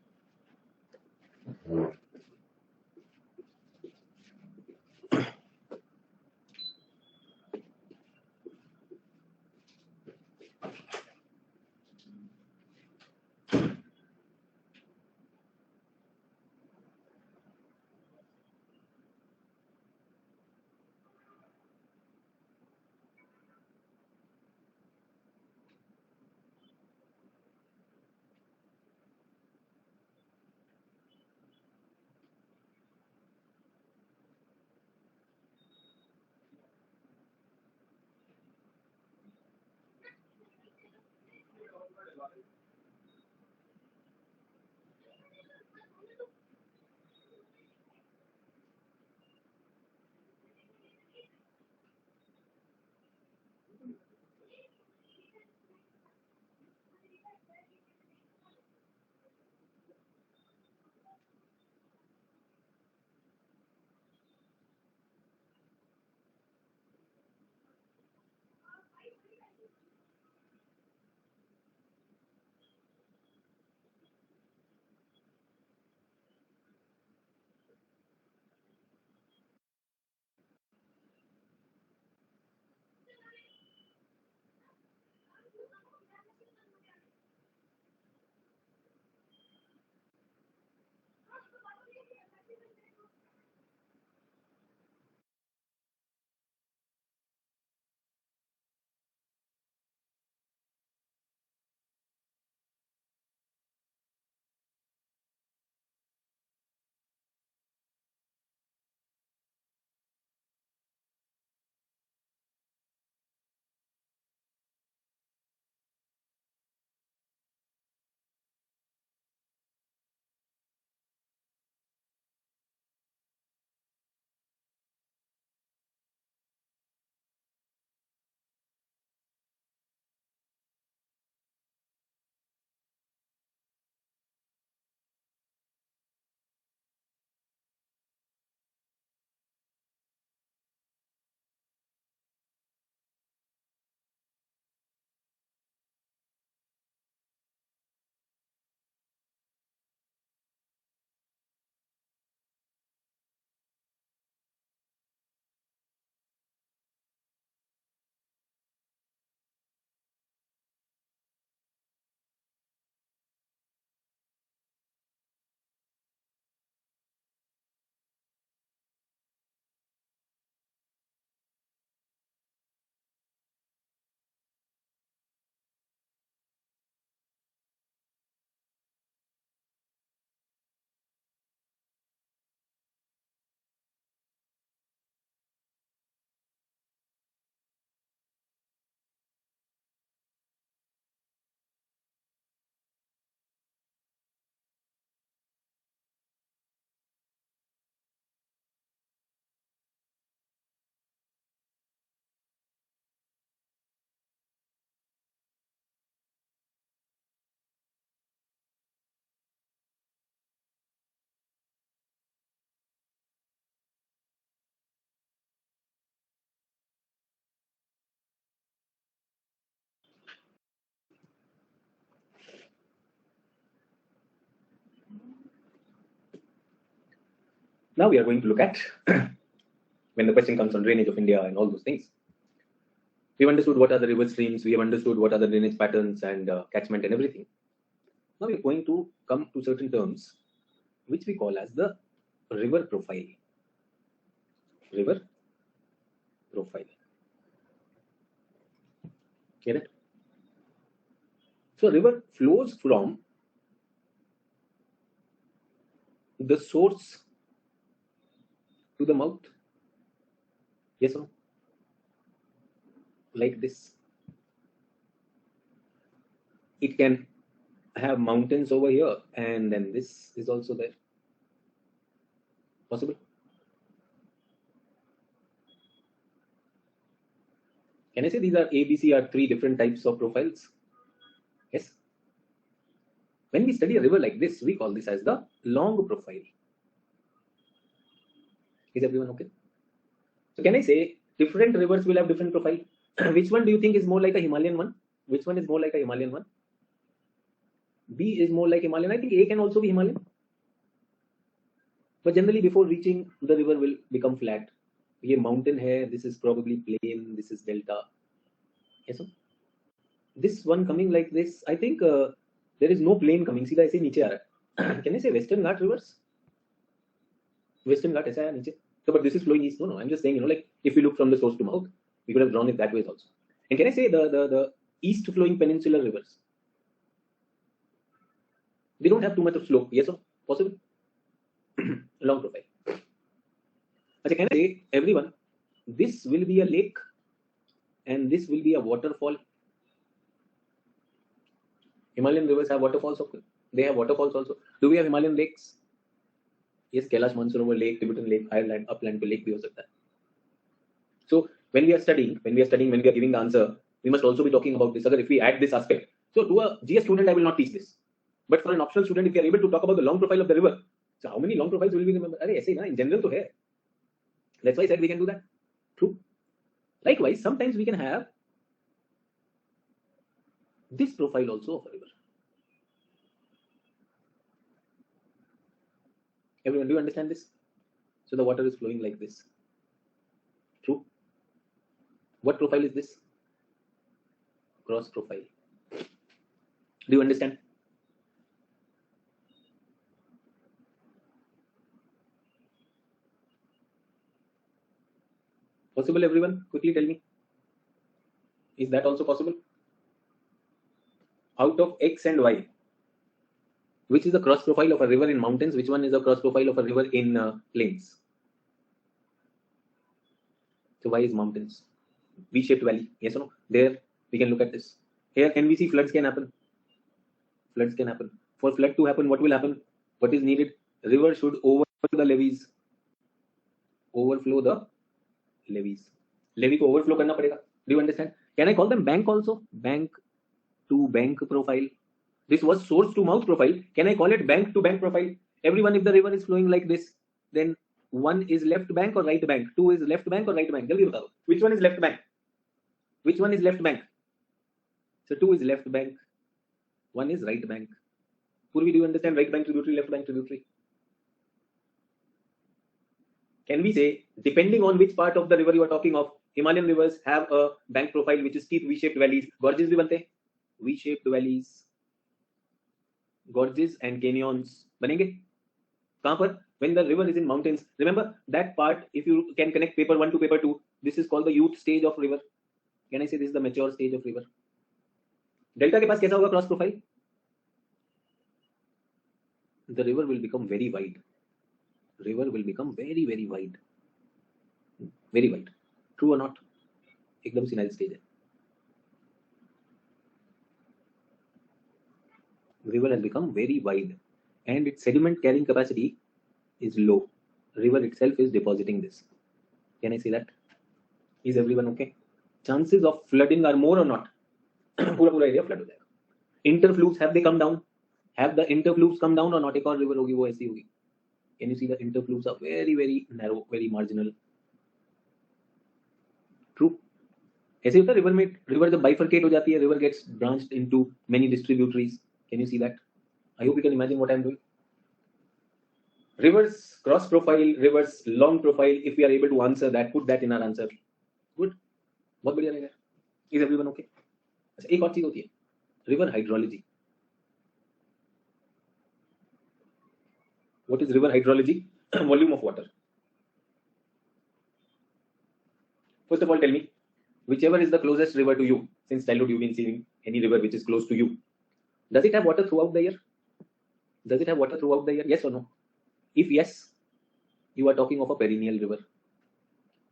Now we are going to look at when the question comes on drainage of India and all those things. We've understood what are the river streams, we have understood what are the drainage patterns and catchment and everything. Now we're going to come to certain terms which we call as the river profile. River profile. Get it? So river flows from the source to the mouth. Yes or no? Like this. It can have mountains over here, and then this is also there. Possible? Can I say these are ABC are three different types of profiles? Yes. When we study a river like this, we call this as the long profile. Is everyone okay? So can I say different rivers will have different profile? Which one do you think is more like a Himalayan one? Which one is more like a Himalayan one? B is more like Himalayan. I think A can also be Himalayan. But generally before reaching the river will become flat. ये mountain है, this is probably plain, this is delta. Yes, sir? This one coming like this, I think there is no plain coming. सीधा ऐसे नीचे आ रहा है. Can I say Western Ghat rivers? Western Ghat ऐसा है नीचे. So, but this is flowing east. No, I'm just saying, like if you look from the source to mouth, we could have drawn it that way also. And can I say the east flowing peninsular rivers? They don't have too much of slope. Yes, or possible? Long profile. Okay, can I say everyone? This will be a lake, and this will be a waterfall. Himalayan rivers have waterfalls. Okay, they have waterfalls also. Do we have Himalayan lakes? Yes, Kailash Mansarovar Lake, Tibetan Lake, Ireland, upland to lake भी हो सकता है. So when we are studying, when we are giving the answer, we must also be talking about this. If we add this aspect, so to a GS student, I will not teach this. But for an optional student, if you are able to talk about the long profile of the river, so how many long profiles will we remember? अरे ऐसे ही ना, in general तो है. That's why I said we can do that. True. Likewise, sometimes we can have this profile also of a river. Everyone, do you understand this? So the water is flowing like this. True. What profile is this? Cross profile. Do you understand? Possible, everyone? Quickly tell me. Is that also possible? Out of X and Y, which is the cross profile of a river in mountains? Which one is the cross profile of a river in plains? So Y is mountains. V-shaped valley. Yes or no? There we can look at this. Here can we see floods can happen? Floods can happen. For flood to happen, what will happen? What is needed? River should overflow the levees. Overflow the levees. Levee को overflow करना पड़ेगा. Do you understand? Can I call them bank also? Bank to bank profile. This was source to mouth profile. Can I call it bank to bank profile? Everyone, if the river is flowing like this, then one is left bank or right bank? Two is left bank or right bank? Jaldi batao. Which one is left bank? Which one is left bank? So two is left bank. One is right bank. Purvi, do you understand right bank tributary, left bank tributary? Can we say, depending on which part of the river you are talking of, Himalayan rivers have a bank profile which is steep V-shaped valleys. Gorges भी बनते हैं. V-shaped valleys, gorges and canyons बनेंगे. कहाँ पर? When the river is in mountains. Remember that part, if you can connect paper 1 to paper 2, this is called the youth stage of river. Can I say this is the mature stage of river? Delta के पास कैसा होगा cross profile? The river will become very wide. River will become very, very wide. Very wide. True or not? एकदम सी nile stage है. River has become very wide and its sediment carrying capacity is low. River itself is depositing this. Can I say that? Is everyone okay? Chances of flooding are more or not? पूरा area flood हो जाएगा. Interflux, have they come down? Have the interflux come down or not? एक और river होगी वो ऐसी होगी. Can you see the interflux are very, very narrow, very marginal? True. ऐसे होता है river में, river जब bifurcate हो जाती है, river gets branched into many distributaries. Can you see that? I hope you can imagine what I'm doing. Rivers cross profile, rivers long profile. If we are able to answer that, put that in our answer. Good. बहुत बढ़िया रहेगा. Is everyone okay? अच्छा, एक और चीज होती है, river hydrology. What is river hydrology? Volume of water. First of all, tell me, whichever is the closest river to you. Since childhood you've been seeing any river which is close to you. Does it have water throughout the year? Does it have water throughout the year? Yes or no? If yes, you are talking of a perennial river.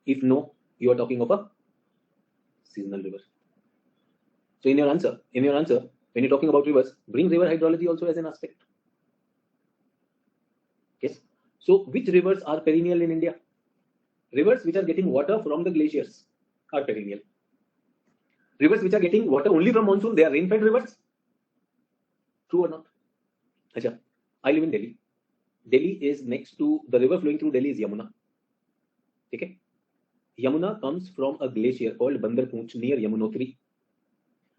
If no, you are talking of a seasonal river. So in your answer, when you're talking about rivers, bring river hydrology also as an aspect. Yes. So which rivers are perennial in India? Rivers which are getting water from the glaciers are perennial. Rivers which are getting water only from monsoon, they are rain-fed rivers. True or not? Achha, I live in Delhi. Delhi is next to the river flowing through Delhi is Yamuna. Okay. Yamuna comes from a glacier called Bandar Poonch near Yamunotri.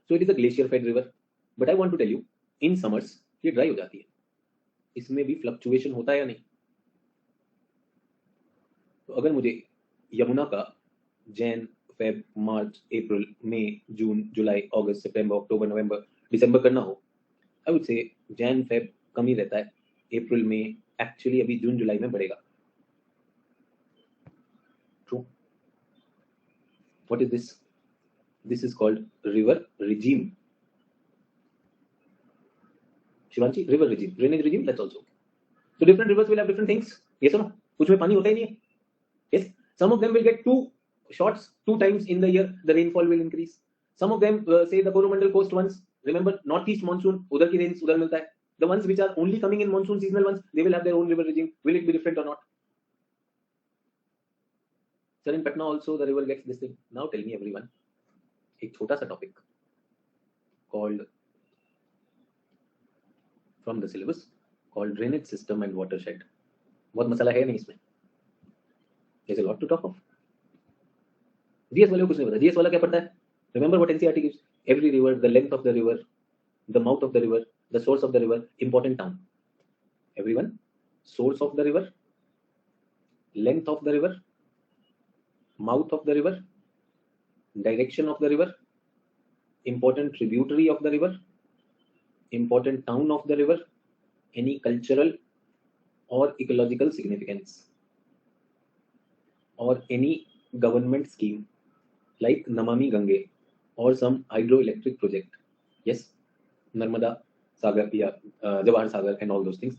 So it is a glacier-fed river. But I want to tell you, in summers ये dry हो जाती है. इसमें भी fluctuation होता है या नहीं? तो अगर मुझे यमुना का जैन, फेब, मार्च, अप्रैल, मई, जून, जुलाई, अगस्त, सितंबर, अक्टूबर, नवंबर, दिसंबर करना हो, I would say Jain, Feb कम ही रहता है. अप्रैल में एक्चुअली अभी जून, जुलाई में बढ़ेगा. True. What is this? This is called river regime. Shivanshi, river regime, drainage regime, that's also okay. So different rivers will have different things. Yes or no? कुछ में पानी होता ही नहीं है. Yes, some of them will get two shots 2 times in the year. The rainfall will increase. Some of them say the Coromandel coast ones. Remember, northeast monsoon, उधर की rains उधर मिलता है. The ones which are only coming in monsoon seasonal ones, they will have their own river regime. Will it be different or not? Sir, in Patna also the river gets this thing. Now tell me everyone, एक छोटा सा topic called from the syllabus called drainage system and watershed. बहुत मसाला है नहीं इसमें. There's a lot to talk of. GS वाले को कुछ नहीं पता. GS वाला क्या पढ़ता है? Remember what NCERT gives? Every river, the length of the river, the mouth of the river, the source of the river, important town. Everyone, source of the river, length of the river, mouth of the river, direction of the river, important tributary of the river, important town of the river, any cultural or ecological significance, or any government scheme like Namami Gange or some hydroelectric project. Yes, Narmada Sagar, Jawahar Sagar and all those things.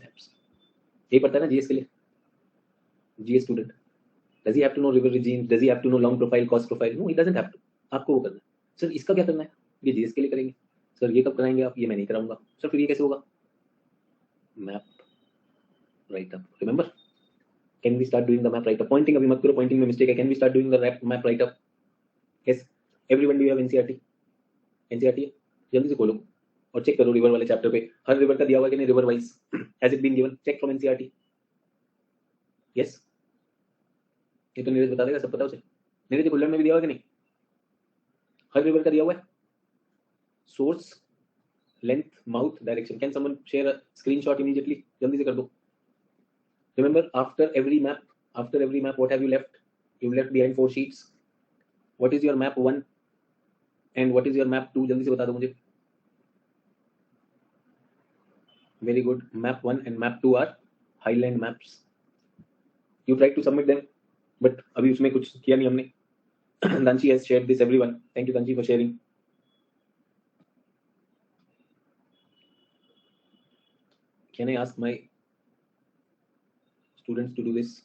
ये पता है ना GS के लिए? GS student. Does he have to know river regime? Does he have to know long profile, cost profile? No, he doesn't have to. आपको वो करना है. सर इसका क्या करना है? ये GS के लिए करेंगे. सर ये कब कराएंगे आप? ये मैं नहीं कराऊंगा. सर फिर ये कैसे होगा? Map write up. Remember? Can we start doing the map write up? Pointing अभी मत करो. Pointing में mistake है. Can we start doing the map write up? Yes. Everyone, do you have NCERT? NCERT है. जल्दी से खोलो और चेक करो रिवर वाले चैप्टर पे. हर रिवर का दिया हुआ है कि नहीं? River wise has it been given? Check from NCERT. यस, ये तो नीरज बता देगा, सब पता उसे. नीरज बुल्लट में भी दिया हुआ है कि नहीं? हर रिवर का दिया हुआ है. Source, length, mouth, direction. Can someone share a screenshot immediately? जल्दी से कर दो. Remember, after every map what have you left? You left behind 4 sheets. What is your map 1 and what is your map 2? जल्दी से बता दो मुझे. Very good. Map 1 and map 2 are highland maps. You tried to submit them, but अभी उसमें कुछ किया नहीं हमने. Danchi has shared this, everyone. Thank you, Danchi, for sharing. Can I ask my students to do this?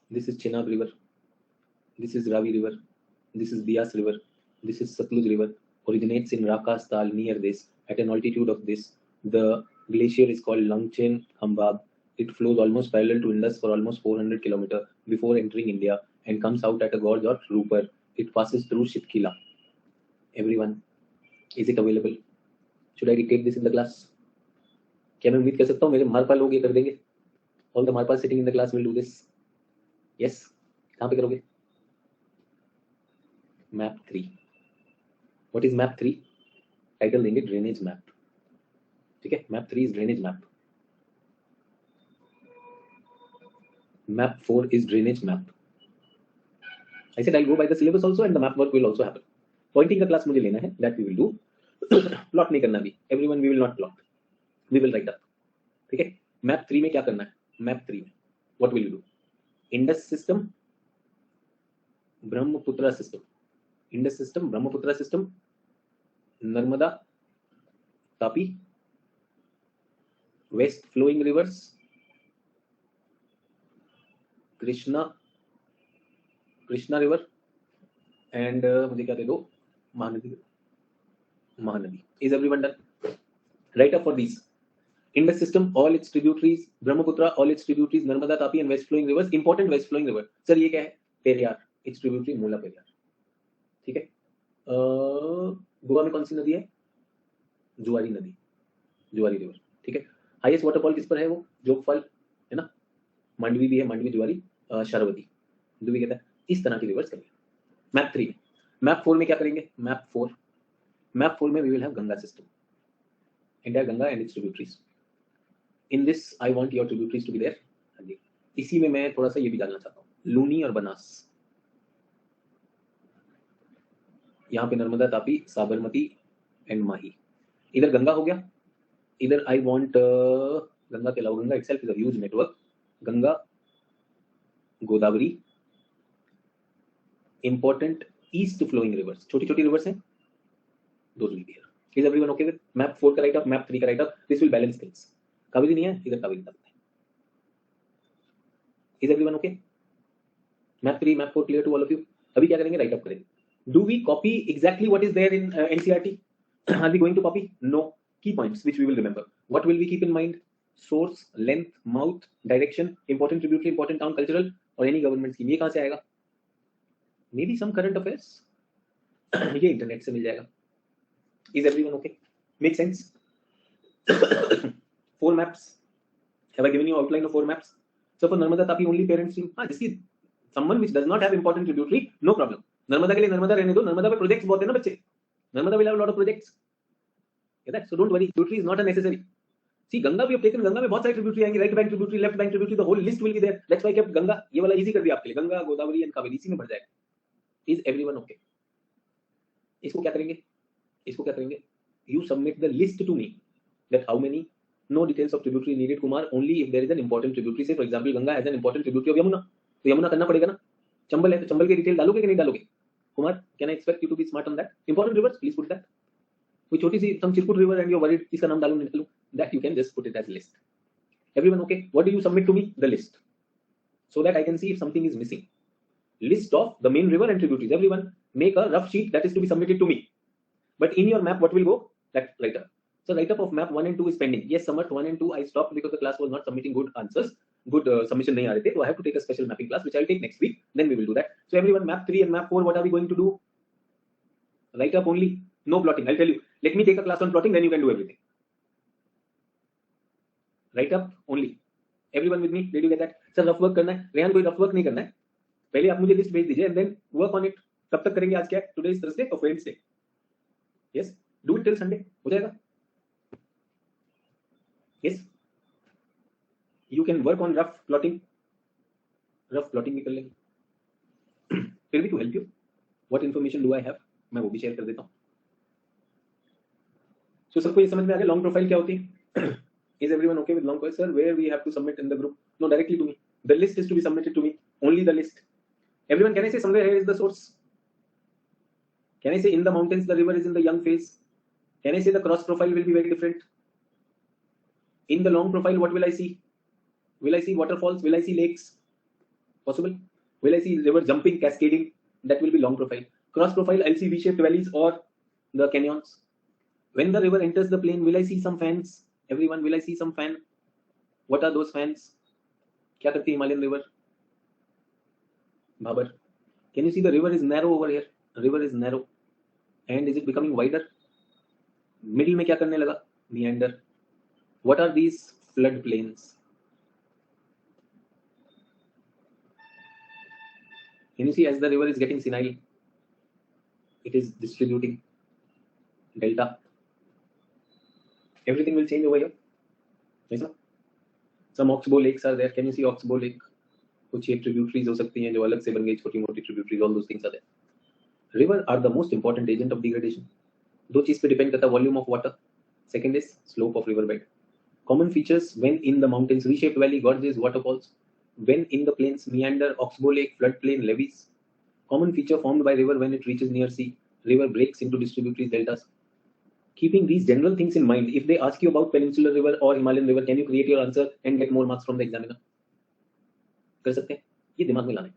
This is Chenab River. This is Ravi River. This is Bias River. This is Satluj River. Originates in Rakas Tal near this. At an altitude of this, the glacier is called Langchen Hambab. It flows almost parallel to Indus for almost 400 kilometers before entering India and comes out at a gorge or Rupar. It passes through Shitkila. Everyone, is it available? Should I dictate this in the class? क्या मैं उम्मीद कर सकता हूँ मेरे मारपा लोग ये कर देंगे? All the marpas sitting in the class will do this. Yes. कहाँ पे करोगे? Map 3. What is map 3? Title देंगे ड्रेनेज मैप. ठीक है? Map 3 is drainage map. Map 4 is drainage map. I said I'll go by the syllabus also and the map work will also happen. Pointing का class मुझे लेना है. That we will do. Plot नहीं करना भी. Everyone, we will not plot. We will write up. ठीक है? Map 3 में क्या करना है? Map 3 में what will you do? Indus system, Brahmaputra system. Indus system, Brahmaputra system, Narmada, Tapi, west flowing rivers, Krishna river, and मुझे क्या दे दो, Mahanadi. Is everyone done? Write up for these. Indus system, all its tributaries, Brahmaputra, all its tributaries, Narmada, Tapi, and west flowing rivers. Important west flowing river. Sir, ये क्या है? Periyar. Its tributary Mula Periyar. ठीक है? गोवा में कौन सी नदी है? जुआरी नदी, जुआरी रिवर. ठीक है? हाईएस्ट वाटरफॉल किस पर है? वो जोगफॉल है ना. मांडवी भी है, मांडवी, जुआरी, शरावती. जो भी कहता है इस तरह की रिवर्स करेंगे. मैप 3. मैप 4 में क्या करेंगे? मैप 4 में we will have Ganga system, India Ganga and its tributaries. In this I want your tributaries to be there. इसी में मैं थोड़ा सा ये भी जानना चाहता हूँ, लूनी और बनास. यहाँ पे नर्मदा, तापी, साबरमती एंड माही. इधर गंगा हो गया. इधर आई वांट गंगा के अलावा, Ganga itself is a huge network. Ganga, Godavari, important east flowing rivers, छोटी छोटी रिवर्स हैं, those will be here. Is everyone okay with map 4 का राइट अप, मैप 3 का right up? This will balance things. Kaveri नहीं है, इधर कावेरी है. Is everyone okay? Map 3, map 4 clear to all of you? अभी क्या करेंगे? राइट अप करेंगे. Do we copy exactly what is there in NCERT? Are we going to copy? No. Key points which we will remember. What will we keep in mind? Source, length, mouth, direction, important tributary, important town, cultural, और any government scheme. ये कहाँ से आएगा? Maybe some current affairs. ये internet से मिल जाएगा. Is everyone okay? Make sense? 4 maps. Have I given you outline of 4 maps? So for Narmada, Tapi, only parent stream. हाँ, जिसकी someone which does not have important tributary, no problem. Narmada के लिए नर्मदा रहने दो. नर्मदा पे प्रोजेक्ट्स बहुत है ना बच्चे. Narmada will have a lot of projects. Get that? So don't worry. Tributary is not a necessary. See, Ganga भी taken. गंगा में बहुत सारी tributary आएंगी. Right bank tributary, left bank tributary. The whole list will be there. That's why I kept Ganga. ये वाला easy कर दिया आपके लिए. गंगा, गोदावरी and कावेरी इसी में भर जाएगा. Is everyone okay? इसको क्या करेंगे? इसको क्या करेंगे? You submit the list to me. That how many? No details of tributary needed, Kumar. Only if there is an important tributary. Say for example, Ganga has an important tributary of Yamuna. तो यमुना करना पड़ेगा ना. चंबल है तो चंबल के detail डालोगे कि नहीं डालोगे? Kumar, can I expect you to be smart on that? Important rivers, please put that. कोई छोटी सी some Chirkut river and you're worried इसका नाम डालूं नहीं डालूं, that you can just put it as list. Everyone okay? What do you submit to me? The list, so that I can see if something is missing. List of the main river and tributaries. Everyone make a rough sheet that is to be submitted to me. But in your map, what will go? That write up. So write up of map 1 and 2 is pending. Yes, Samarth 1 and 2 I stopped because the class was not submitting good answers. Good submission नहीं आ रहे थे, so I have to take a special mapping class which I'll take next week. Then we will do that. So everyone, map 3 and map 4, what are we going to do? Write up only, no plotting. I'll tell you. Let me take a class on plotting, then you can do everything. Write up only. Everyone with me? Did you get that? Sir, rough work करना है. रेहान कोई rough work नहीं करना है. पहले आप मुझे list भेज दीजिए and then work on it. कब तक करेंगे? आज क्या है? Today is Thursday or Wednesday? Yes. Do it till Sunday. हो जाएगा. Yes. You can work on rough plotting. Rough plotting भी कर लेंगे. फिर भी to help you, what information do I have? मैं वो भी शेयर कर देता हूँ. So सबको ये समझ में आ गया long profile क्या होती है? Is everyone okay with long profile? Sir, where we have to submit in the group? No, directly to me. The list is to be submitted to me. Only the list. Everyone, can I say somewhere here is the source? Can I say in the mountains the river is in the young phase? Can I say the cross profile will be very different? In the long profile, what will I see? Will I see waterfalls? Will I see lakes? Possible. Will I see river jumping, cascading? That will be long profile. Cross profile, I'll see V-shaped valleys or the canyons. When the river enters the plain, will I see some fans? Everyone, will I see some fan? What are those fans? क्या करती है Himalayan river? Bhabar. Can you see the river is narrow over here? River is narrow. And is it becoming wider? Middle में क्या करने लगा? Meander. What are these flood plains? Can you see as the river is getting senile, it is distributing delta. Everything will change over here. Yes, sir? Some oxbow lakes are there. Can you see oxbow lake? कुछ ये tributaries हो सकती हैं जो अलग से बन गई, छोटी मोटी tributaries. All those things are there. River are the most important agent of degradation. दो चीज पे depend करता है, volume of water. Second is slope of river bed. Common features when in the mountains, V-shaped valley, gorges, waterfalls. When in the plains, meander, oxbow lake, floodplain, levees. Common feature formed by river when it reaches near sea. River breaks into distributaries, deltas. keeping these general things in mind, if they ask you about Peninsular River or Himalayan River, can you create your answer and get more marks from the examiner? कर सकते हैं, ये दिमाग में लाना है.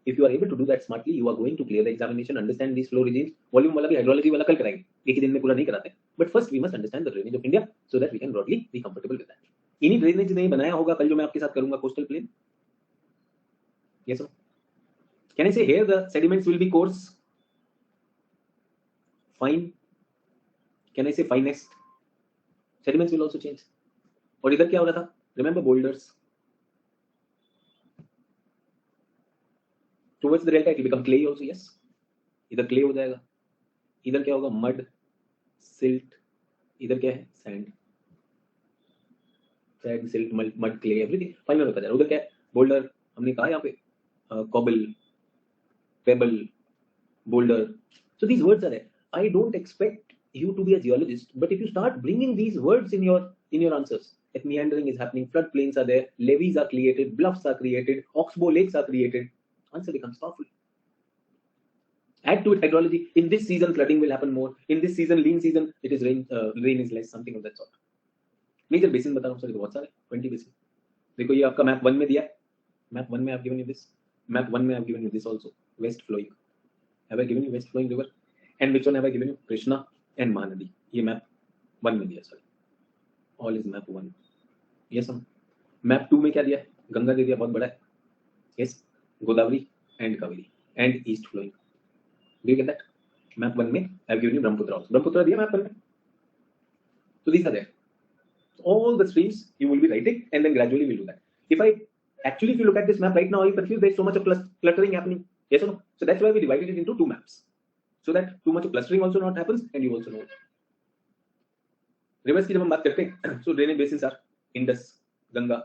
If you are able to do that smartly, you are going to clear the examination, understand these flow regimes. Volume वाला भी hydrology वाला कल कराएंगे, एक ही दिन में पूरा नहीं कराते. But first we must understand the drainage of India so that we can broadly be comfortable with that. इन्हीं drainage ने बनाया होगा कल जो मैं आपके साथ करूंगा coastal plain. Yes or no? Can I say here the sediments will be coarse, fine? Can I say finest? Sediments will also change. और इधर क्या हो रहा था? Remember boulders. Towards the delta it will become clay also. Yes. इधर clay हो जाएगा. इधर क्या होगा? Mud, silt. इधर क्या है? Sand. Sand, silt, mud, clay, everything. Final होता जा रहा है. उधर क्या है? Boulder. हमने कहा यहाँ पे cobble, pebble, boulder. So these words are there. I don't expect you to be a geologist, but if you start bringing these words in your answers, if meandering is happening, floodplains are there, levees are created, bluffs are created, oxbow lakes are created, answer becomes powerful. Add to it hydrology. In this season, flooding will happen more. In this season, lean season, it is rain is less, something of that sort. Major basin बता रहा हूँ sir, बहुत सारे 20 basin. देखो ये आपका map 1 में दिया है. Map 1 में I've given you this. Map 1 में I've given you this also. West flowing. Have I given you west flowing river? And which one have I given you? Krishna and Mahanadi. ये map 1 में दिया sir. All is map 1. Yes or no? Map 2 में क्या दिया? गंगा दे दिया, बहुत बड़ा है. Yes. Godavari and Kaveri and east flowing. Do you get that? Map 1 में I've given you Brahmaputra also. Brahmaputra दिया map 1 में. So these are there. All the streams you will be writing and then gradually we'll do that. If you look at this map right now, you confused. There's so much of cluttering happening. Yes or no? So that's why we divided it into 2 maps, so that too much of clustering also not happens, and you also know. Rivers की जब हम बात करते हैं, so drainage basins are Indus, Ganga,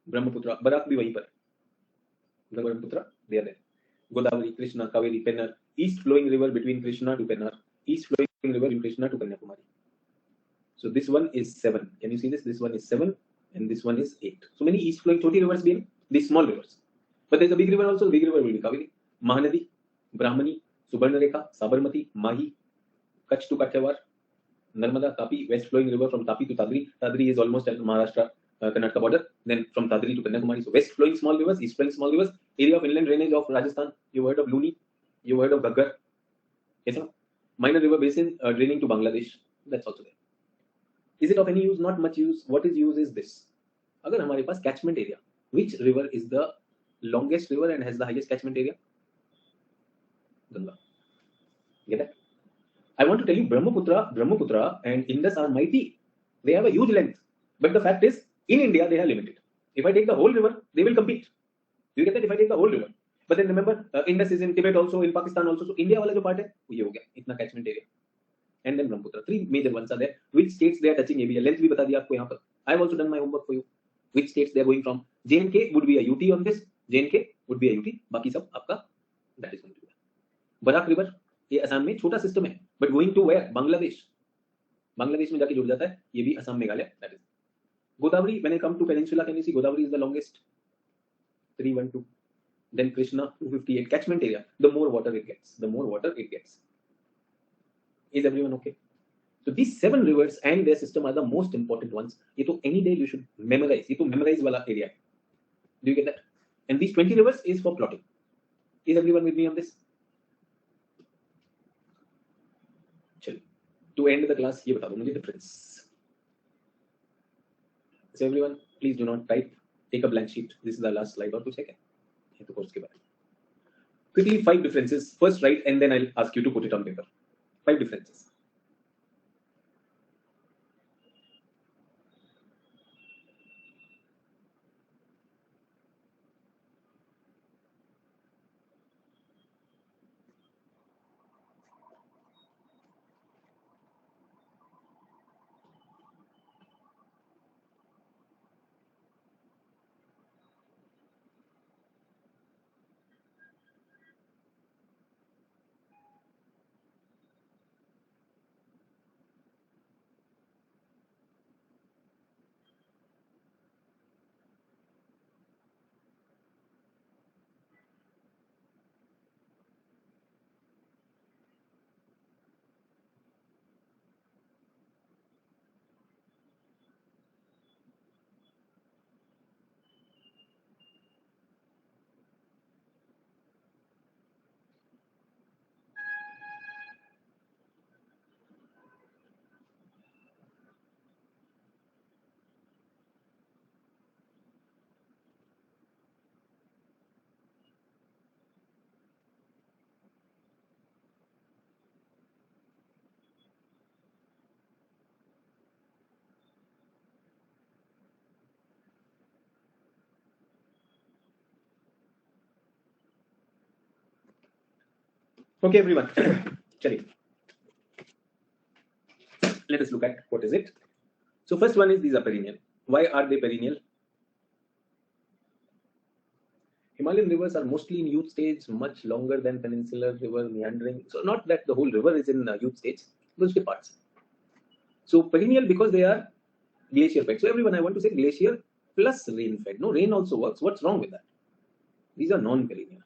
Brahmaputra, Barak भी वहीं पर. Brahmaputra, they are there. Godavari, Krishna, Kaveri, Pennar, east flowing river between Krishna to Pennar, east flowing river in Krishna to Kanyakumari. So this one is 7. Can you see this? This one is 7, and this one is 8. So many east flowing choti rivers being these small rivers. But there's a big river also. The big river will be Kaveri, Mahanadi, Brahmani, Subarnarekha, Sabarmati, Mahi, Kutch to Kathiawar, Narmada, Tapi, west flowing river from Tapi to Tadri. Tadri is almost at Maharashtra, Karnataka border. Then from Tadri to Kanyakumari. So west flowing small rivers, east flowing small rivers. Area of inland drainage of Rajasthan. You heard of Luni? You heard of Ghaggar? Yes, sir? Minor river basin draining to Bangladesh. That's also there. Is it of any use? Not much use. What is use is this. अगर हमारे पास catchment area, which river is the longest river and has the highest catchment area? Ganga. Get that? I want to tell you, Brahmaputra and Indus are mighty. They have a huge length. But the fact is, in India, they are limited. If I take the whole river, they will compete. Do you get that? If I take the whole river. But then remember, Indus is in Tibet also, in Pakistan also. So India वाला जो part है, वो ये हो गया, इतना catchment area. And then Brahmaputra. 3 major ones are there. Which states they are touching ABL? Length भी बता दिया आपको यहाँ पर. I have also done my homework for you. Which states they are going from? J&K would be a UT on this. J&K would be a UT. बाकी सब आपका that is going to be. Barak river ये असम में छोटा system है, but going to where? Bangladesh. Bangladesh में जाके जुड़ जाता है. ये भी Assam Meghalaya. That is. Godavari, when I come to peninsula, can you see Godavari is the longest? 312. Then Krishna 258. Catchment area. The more water it gets. The more water it gets. Is everyone okay? So these 7 rivers and their system are the most important ones. ये तो any day you should memorize. ये तो memorize वाला area. Do you get that? And these 20 rivers is for plotting. Is everyone with me on this? चलो. To end the class, ये बता दो मुझे difference. So everyone, please do not type. Take a blank sheet. This is the last slide. और कुछ है क्या? ये तो course के बारे में. Quickly 5 differences. First write and then I'll ask you to put it on paper. 5 differences. Okay, everyone. Chali. Let us look at what is it. So first one is these are perennial. Why are they perennial? Himalayan rivers are mostly in youth stage, much longer than peninsular river meandering. So not that the whole river is in youth stage, those two parts. So perennial because they are glacier fed. So everyone, I want to say glacier plus rain fed. No, rain also works. What's wrong with that? These are non-perennial.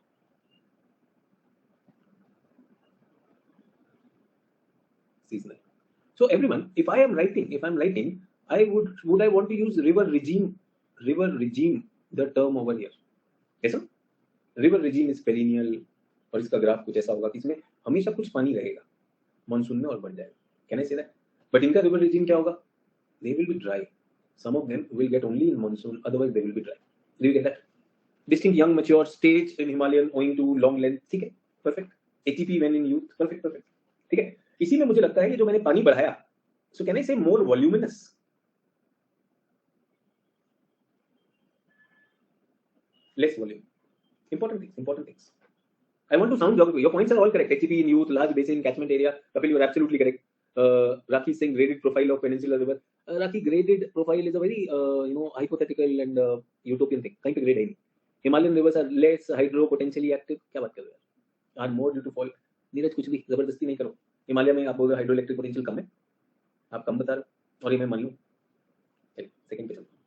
Seasonal. So everyone, if I'm writing, I would I want to use river regime, the term over here. Yes, sir? River regime is perennial और इसका graph कुछ ऐसा होगा कि इसमें हमेशा कुछ पानी रहेगा मानसून में और बढ़ जाएगा. Can I say that? But इनका river regime क्या होगा? They will be dry. Some of them will get only in monsoon, otherwise they will be dry. Do you get that? Distinct young mature stage in Himalayan owing to long length. ठीक है, perfect. ATP when in youth, perfect. ठीक है, इसी में मुझे लगता है कि जो मैंने पानी बढ़ाया, so can I say more voluminous? Less volume. Important things. I want to sound geography. Your points are all correct. HEP in youth, large basin, catchment area. Kapil, you are absolutely correct. Raki saying graded profile of peninsular river. Raki graded profile is a very hypothetical and utopian thing. कहीं पे grade है नहीं. Himalayan rivers are less hydro potentially active. क्या बात कर रहे हो? Are more due to fault. Neeraj कुछ भी जबरदस्ती नहीं करो. हिमालय में आप बोल रहे हो हाइड्रोइलेक्ट्रिक पोटेंशियल कम है. आप कम बता रहे हो और ये मैं मान लूं. चलिए सेकंड पे चलते हैं.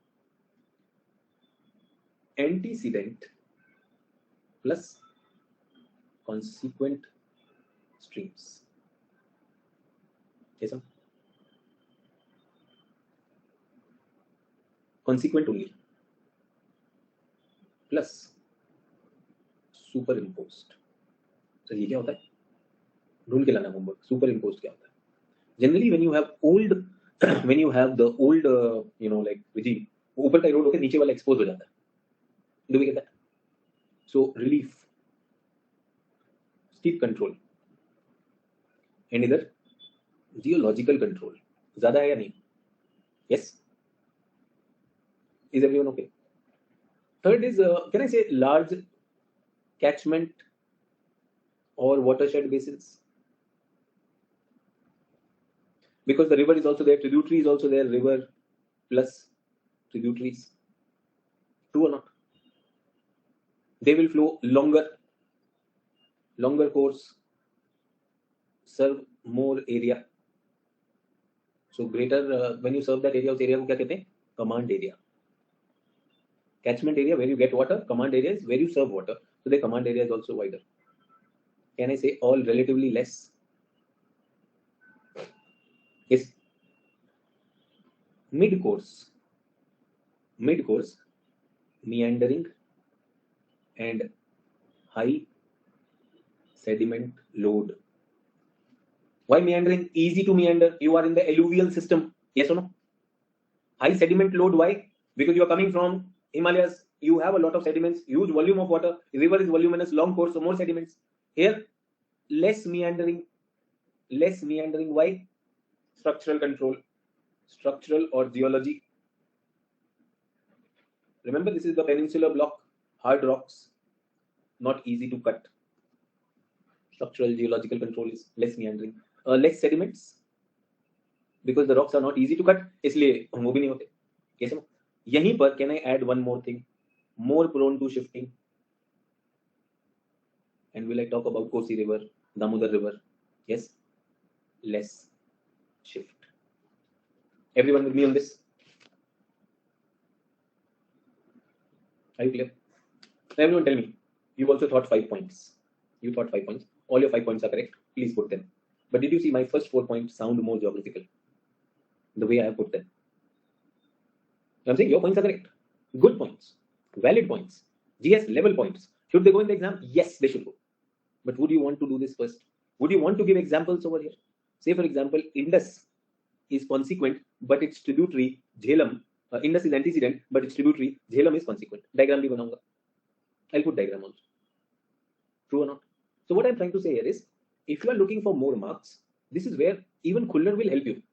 Antecedent plus consequent streams. Yes, sir? Consequent only plus superimposed. Sir ये क्या होता है? ढूंढ के लाना होमवर्क. Superimposed क्या होता है? Generally when you have old when you have the old like regime, ऊपर का eroded होकर नीचे वाला expose हो जाता है. Do we get that? So relief, steep control, and इधर geological control. ज़्यादा है या नहीं? Yes. Is everyone okay? Third is can I say large catchment or watershed basins? Because the river is also there, tributary is also there, river plus tributaries. True or not? They will flow longer course, serve more area. So greater when you serve that area, उस area को क्या कहते हैं? Command area. Catchment area where you get water, command area is where you serve water. So the command area is also wider. Can I say all relatively less? Yes. Mid course, meandering and high sediment load. Why meandering? Easy to meander. You are in the alluvial system. Yes or no? High sediment load. Why? Because you are coming from Himalayas. You have a lot of sediments, huge volume of water. The river is voluminous, long course, so more sediments. Here, less meandering. Why? Structural control. Structural or geology. Remember, this is the peninsular block. Hard rocks, not easy to cut. Structural geological control is less meandering. Less sediments, because the rocks are not easy to cut, इसलिए वो भी नहीं होते. कैसे? यहीं पर can I add one more thing? More prone to shifting. And will I talk about Kosi River, Damodar River? Yes, less shift. Everyone with me on this? Are you clear? Everyone tell me. You also thought 5 points. You thought 5 points. All your 5 points are correct. Please put them. But did you see my first 4 points sound more geographical? The way I have put them. I'm saying your points are correct. Good points. Valid points. GS level points. Should they go in the exam? Yes, they should go. But would you want to do this first? Would you want to give examples over here? Say, for example, Indus is consequent, but its tributary, Jhelum. Indus is antecedent, but its tributary, Jhelum is consequent. Diagram bhi banaunga. I'll put diagram also. True or not? So what I'm trying to say here is, if you are looking for more marks, this is where even Khullar will help you.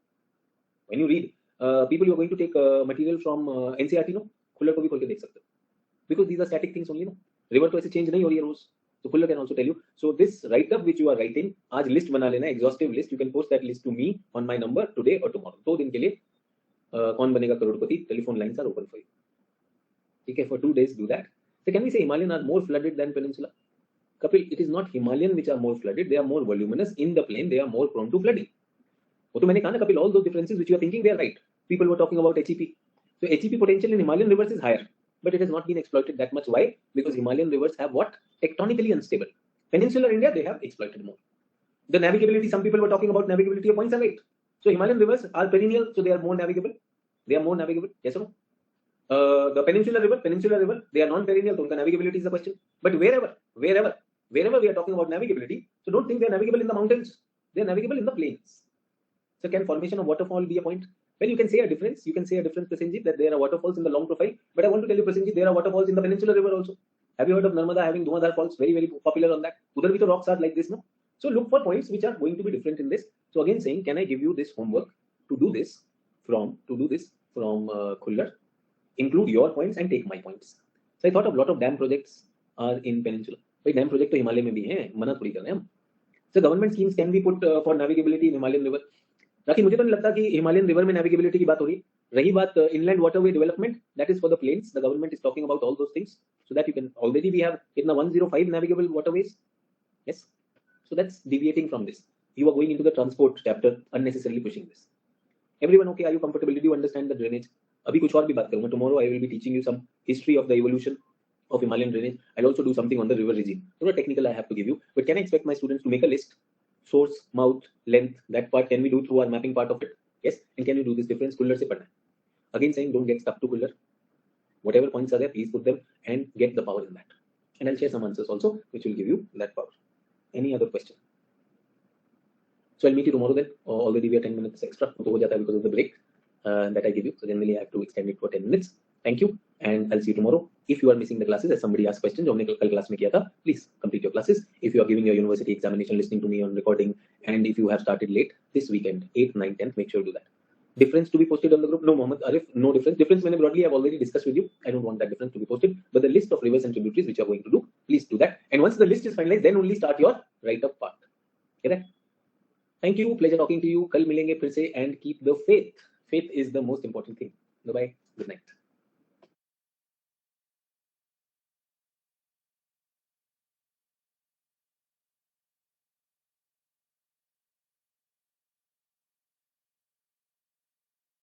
When you read, people you are going to take material from NCERT, no? Khullar को भी खोल के देख सकते हो. Because these are static things only, no? River तो ऐसे change नहीं हो रही है रोज. So Khuller can also tell you. So this write up which you are writing, आज list बना लेना, exhaustive list. You can post that list to me on my number today or tomorrow. 2 दिन के लिए कौन बनेगा करोड़पति? Telephone lines are open for you. Okay, for 2 days do that. So can we say Himalayan are more flooded than Peninsula? Kapil, it is not Himalayan which are more flooded. They are more voluminous in the plain. They are more prone to flooding. वो तो मैंने कहा ना Kapil, all those differences which you are thinking they are right. People were talking about HEP. So HEP potential in Himalayan rivers is higher, but it has not been exploited that much. Why? Because Himalayan rivers have what? Tectonically unstable. Peninsular India, they have exploited more. The navigability, some people were talking about navigability of 0.78. So Himalayan rivers are perennial, so they are more navigable. They are more navigable. Yes or no? The peninsular river, they are non-perennial, so navigability is the question. But wherever we are talking about navigability, so don't think they are navigable in the mountains. They are navigable in the plains. So can formation of waterfall be a point? Well, you can say a difference. You can say a difference, Prasenjit, that there are waterfalls in the long profile. But I want to tell you, Prasenjit, there are waterfalls in the peninsular river also. Have you heard of Narmada having Dhuandhar falls? Very, very popular on that. Udhar bhi to rocks are like this, no? So look for points which are going to be different in this. So again saying, can I give you this homework to do this from Khuller? Include your points and take my points. So I thought a lot of dam projects are in Peninsula. But dam project to Himalaya mein bhi hai, mana thodi kar rahe hum. So government schemes can be put for navigability in Himalayan river. बाकी मुझे तो नहीं लगता कि Himalayan river में नेविगेबिलिटी की बात हो रही बात inland waterway development that is for the plains the government is talking about all those things so that you can already we have कितना 105 navigable waterways yes so that's deviating from this you are going into the transport chapter unnecessarily pushing this everyone okay are you comfortable did you understand the drainage अभी कुछ और भी बात करूंगा tomorrow I will be teaching you some history of the evolution of Himalayan drainage. I'll also do something on the river regime. So technical I have to give you, but can I expect my students to make a list? Source, mouth, length, that part can we do through our mapping part of it? Yes. And can you do this difference? Khuller se padna. Again saying don't get stuck to Khuller. Whatever points are there, please put them and get the power in that. And I'll share some answers also, which will give you that power. Any other question? So I'll meet you tomorrow then. Already we are 10 minutes extra because of the break that I give you. So generally I have to extend it for 10 minutes. Thank you, and I'll see you tomorrow. If you are missing the classes, as somebody asked questions, जो हमने कल class में किया था, please complete your classes. If you are giving your university examination, listening to me on recording, and if you have started late this weekend, 8th, 9th, 10th, make sure to do that. Difference to be posted on the group? No, Mohammed Arif, no difference. Difference मैंने broadly I've already discussed with you. I don't want that difference to be posted. But the list of rivers and tributaries which you are going to do, please do that. And once the list is finalized, then only start your write-up part. Okay? Thank you. Pleasure talking to you. कल मिलेंगे फिर से, and keep the faith. Faith is the most important thing. Bye bye. Good night.